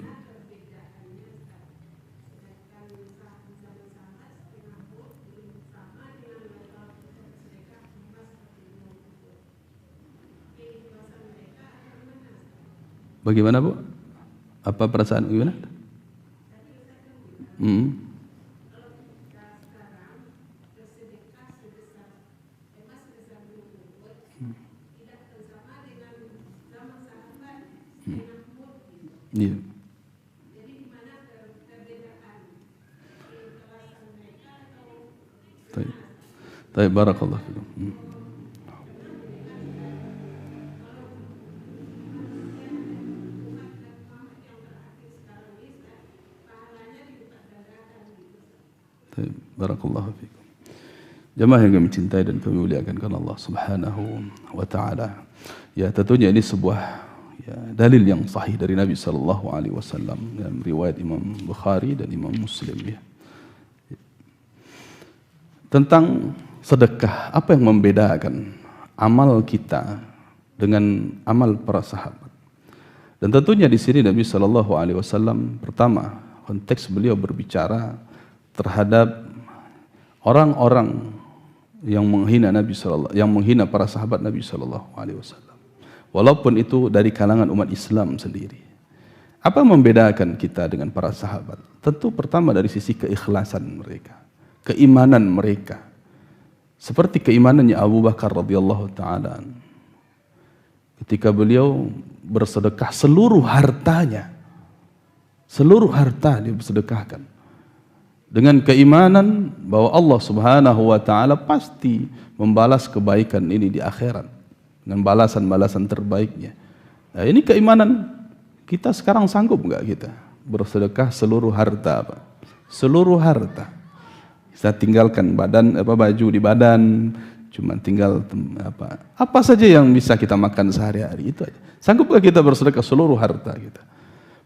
Bagaimana, Bu? Apa perasaan gimana? Iya. Baik, barakallahu fikum. Baik, barakallahu fikum. Jemaah yang kami cintai dan kami muliakan karena Allah Subhanahu wa taala. Ya, tentunya ini sebuah dalil yang sahih dari Nabi sallallahu alaihi wasallam dalam riwayat Imam Bukhari dan Imam Muslim ya. Tentang sedekah, apa yang membedakan amal kita dengan amal para sahabat? Dan tentunya di sini Nabi sallallahu alaihi wasallam pertama konteks beliau berbicara terhadap orang-orang yang menghina Nabi sallallahu, yang menghina para sahabat Nabi sallallahu alaihi wasallam. Walaupun itu dari kalangan umat Islam sendiri. Apa yang membedakan kita dengan para sahabat? Tentu pertama dari sisi keikhlasan mereka, keimanan mereka. Seperti keimanannya Abu Bakar radhiyallahu taala. ketika beliau bersedekah seluruh hartanya. Seluruh harta dia bersedekahkan. Dengan keimanan bahwa Allah Subhanahu wa taala pasti membalas kebaikan ini di akhirat dengan balasan-balasan terbaiknya. Nah, ini keimanan kita sekarang sanggup enggak kita bersedekah seluruh harta, Pak? Seluruh harta. Kita tinggalkan baju di badan, cuma tinggal apa saja yang bisa kita makan sehari-hari itu aja. Sanggupkah kita bersedekah seluruh harta kita?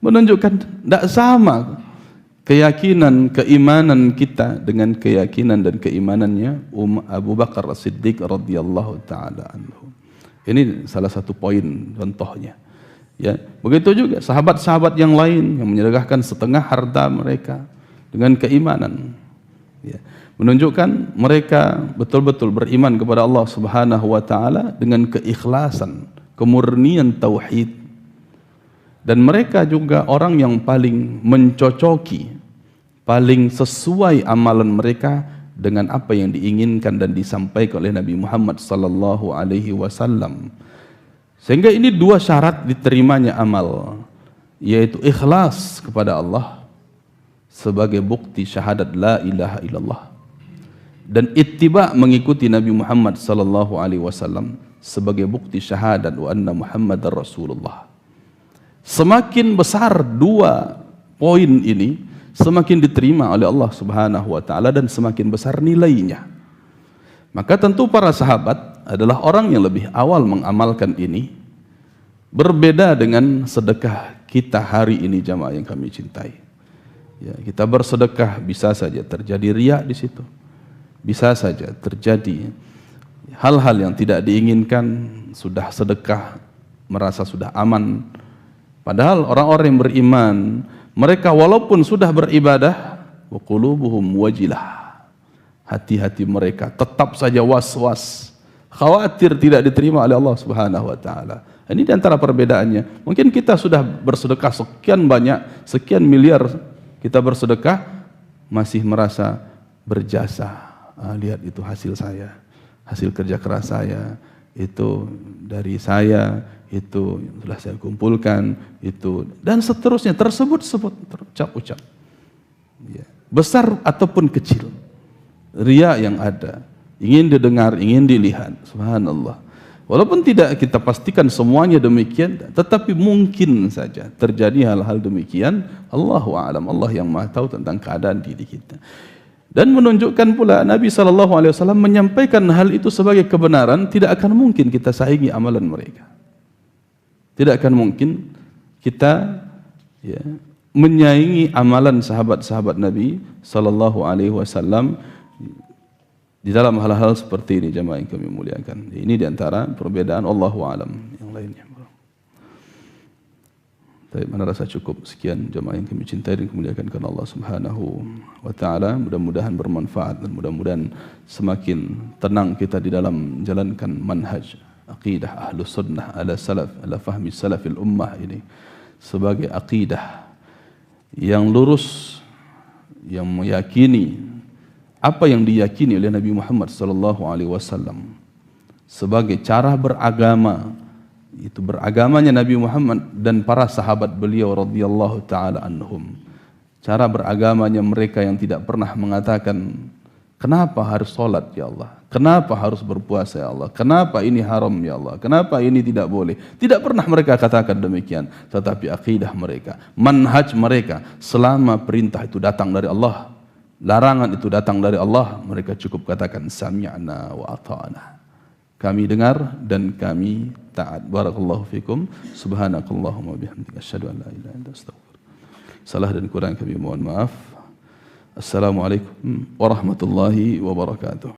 Menunjukkan tidak sama keyakinan, keimanan kita dengan keyakinan dan keimanannya Abu Bakar As-Siddiq radhiyallahu taala anhu. Ini salah satu poin contohnya. Ya, begitu juga sahabat-sahabat yang lain yang menyedekahkan setengah harta mereka dengan keimanan. Ya, menunjukkan mereka betul-betul beriman kepada Allah Subhanahu wa taala dengan keikhlasan, kemurnian tauhid. Dan mereka juga orang yang paling mencocoki, paling sesuai amalan mereka dengan apa yang diinginkan dan disampaikan oleh Nabi Muhammad sallallahu alaihi wasallam. Sehingga ini dua syarat diterimanya amal, yaitu ikhlas kepada Allah sebagai bukti syahadat la ilaha illallah, dan ittiba mengikuti Nabi Muhammad sallallahu alaihi wasallam sebagai bukti syahadat wa anna Muhammadar Rasulullah. Semakin besar dua poin ini, semakin diterima oleh Allah Subhanahu wa taala dan semakin besar nilainya. Maka tentu para sahabat adalah orang yang lebih awal mengamalkan ini, berbeda dengan sedekah kita hari ini jamaah yang kami cintai. Ya, kita bersedekah bisa saja terjadi riya di situ. Bisa saja terjadi hal-hal yang tidak diinginkan, sudah sedekah merasa sudah aman. Padahal orang-orang yang beriman, mereka walaupun sudah beribadah, wa qulubuhum wajilah, hati-hati mereka tetap saja was-was, khawatir tidak diterima oleh Allah Subhanahu wa taala. Ini di antara perbedaannya. Mungkin kita sudah bersedekah sekian banyak, sekian miliar kita bersedekah, masih merasa berjasa. Lihat itu hasil saya, hasil kerja keras saya, itu dari saya, itu telah saya kumpulkan, itu dan seterusnya, tersebut-sebut, terucap-ucap. Ya. Besar ataupun kecil, riya yang ada, ingin didengar, ingin dilihat, subhanallah. Walaupun tidak kita pastikan semuanya demikian, tetapi mungkin saja terjadi hal-hal demikian. Allahu a'lam, Allah yang maha tahu tentang keadaan diri kita. Dan menunjukkan pula Nabi SAW menyampaikan hal itu sebagai kebenaran, tidak akan mungkin kita saingi amalan mereka. Tidak akan mungkin kita menyaingi amalan sahabat-sahabat Nabi SAW di dalam hal-hal seperti ini jemaah yang kami muliakan. Ini diantara perbedaan Allahu a'lam yang lainnya. Baik, mana rasa cukup sekian jemaah yang kami cintai dan kemuliakan karena Allah Subhanahu wa taala. Mudah-mudahan bermanfaat dan mudah-mudahan semakin tenang kita di dalam menjalankan manhaj aqidah Ahlus Sunnah ala salaf, ala fahmi salafil ummah ini sebagai aqidah yang lurus, yang meyakini apa yang diyakini oleh Nabi Muhammad sallallahu alaihi wasallam sebagai cara beragama. Itu beragamanya Nabi Muhammad dan para sahabat beliau radhiyallahu taala anhum. Cara beragamanya mereka yang tidak pernah mengatakan, kenapa harus salat ya Allah? Kenapa harus berpuasa ya Allah? Kenapa ini haram ya Allah? Kenapa ini tidak boleh? Tidak pernah mereka katakan demikian. Tetapi akidah mereka, manhaj mereka, selama perintah itu datang dari Allah, larangan itu datang dari Allah, mereka cukup katakan sami'na wa ata'na. Kami dengar dan kami taat. Barakallahu fikum. Subhanakallahumma bihamdika asyhadu an la ilaha illa anta astaghfiruka. Salah dan kurang kami mohon maaf. Assalamualaikum warahmatullahi wabarakatuh.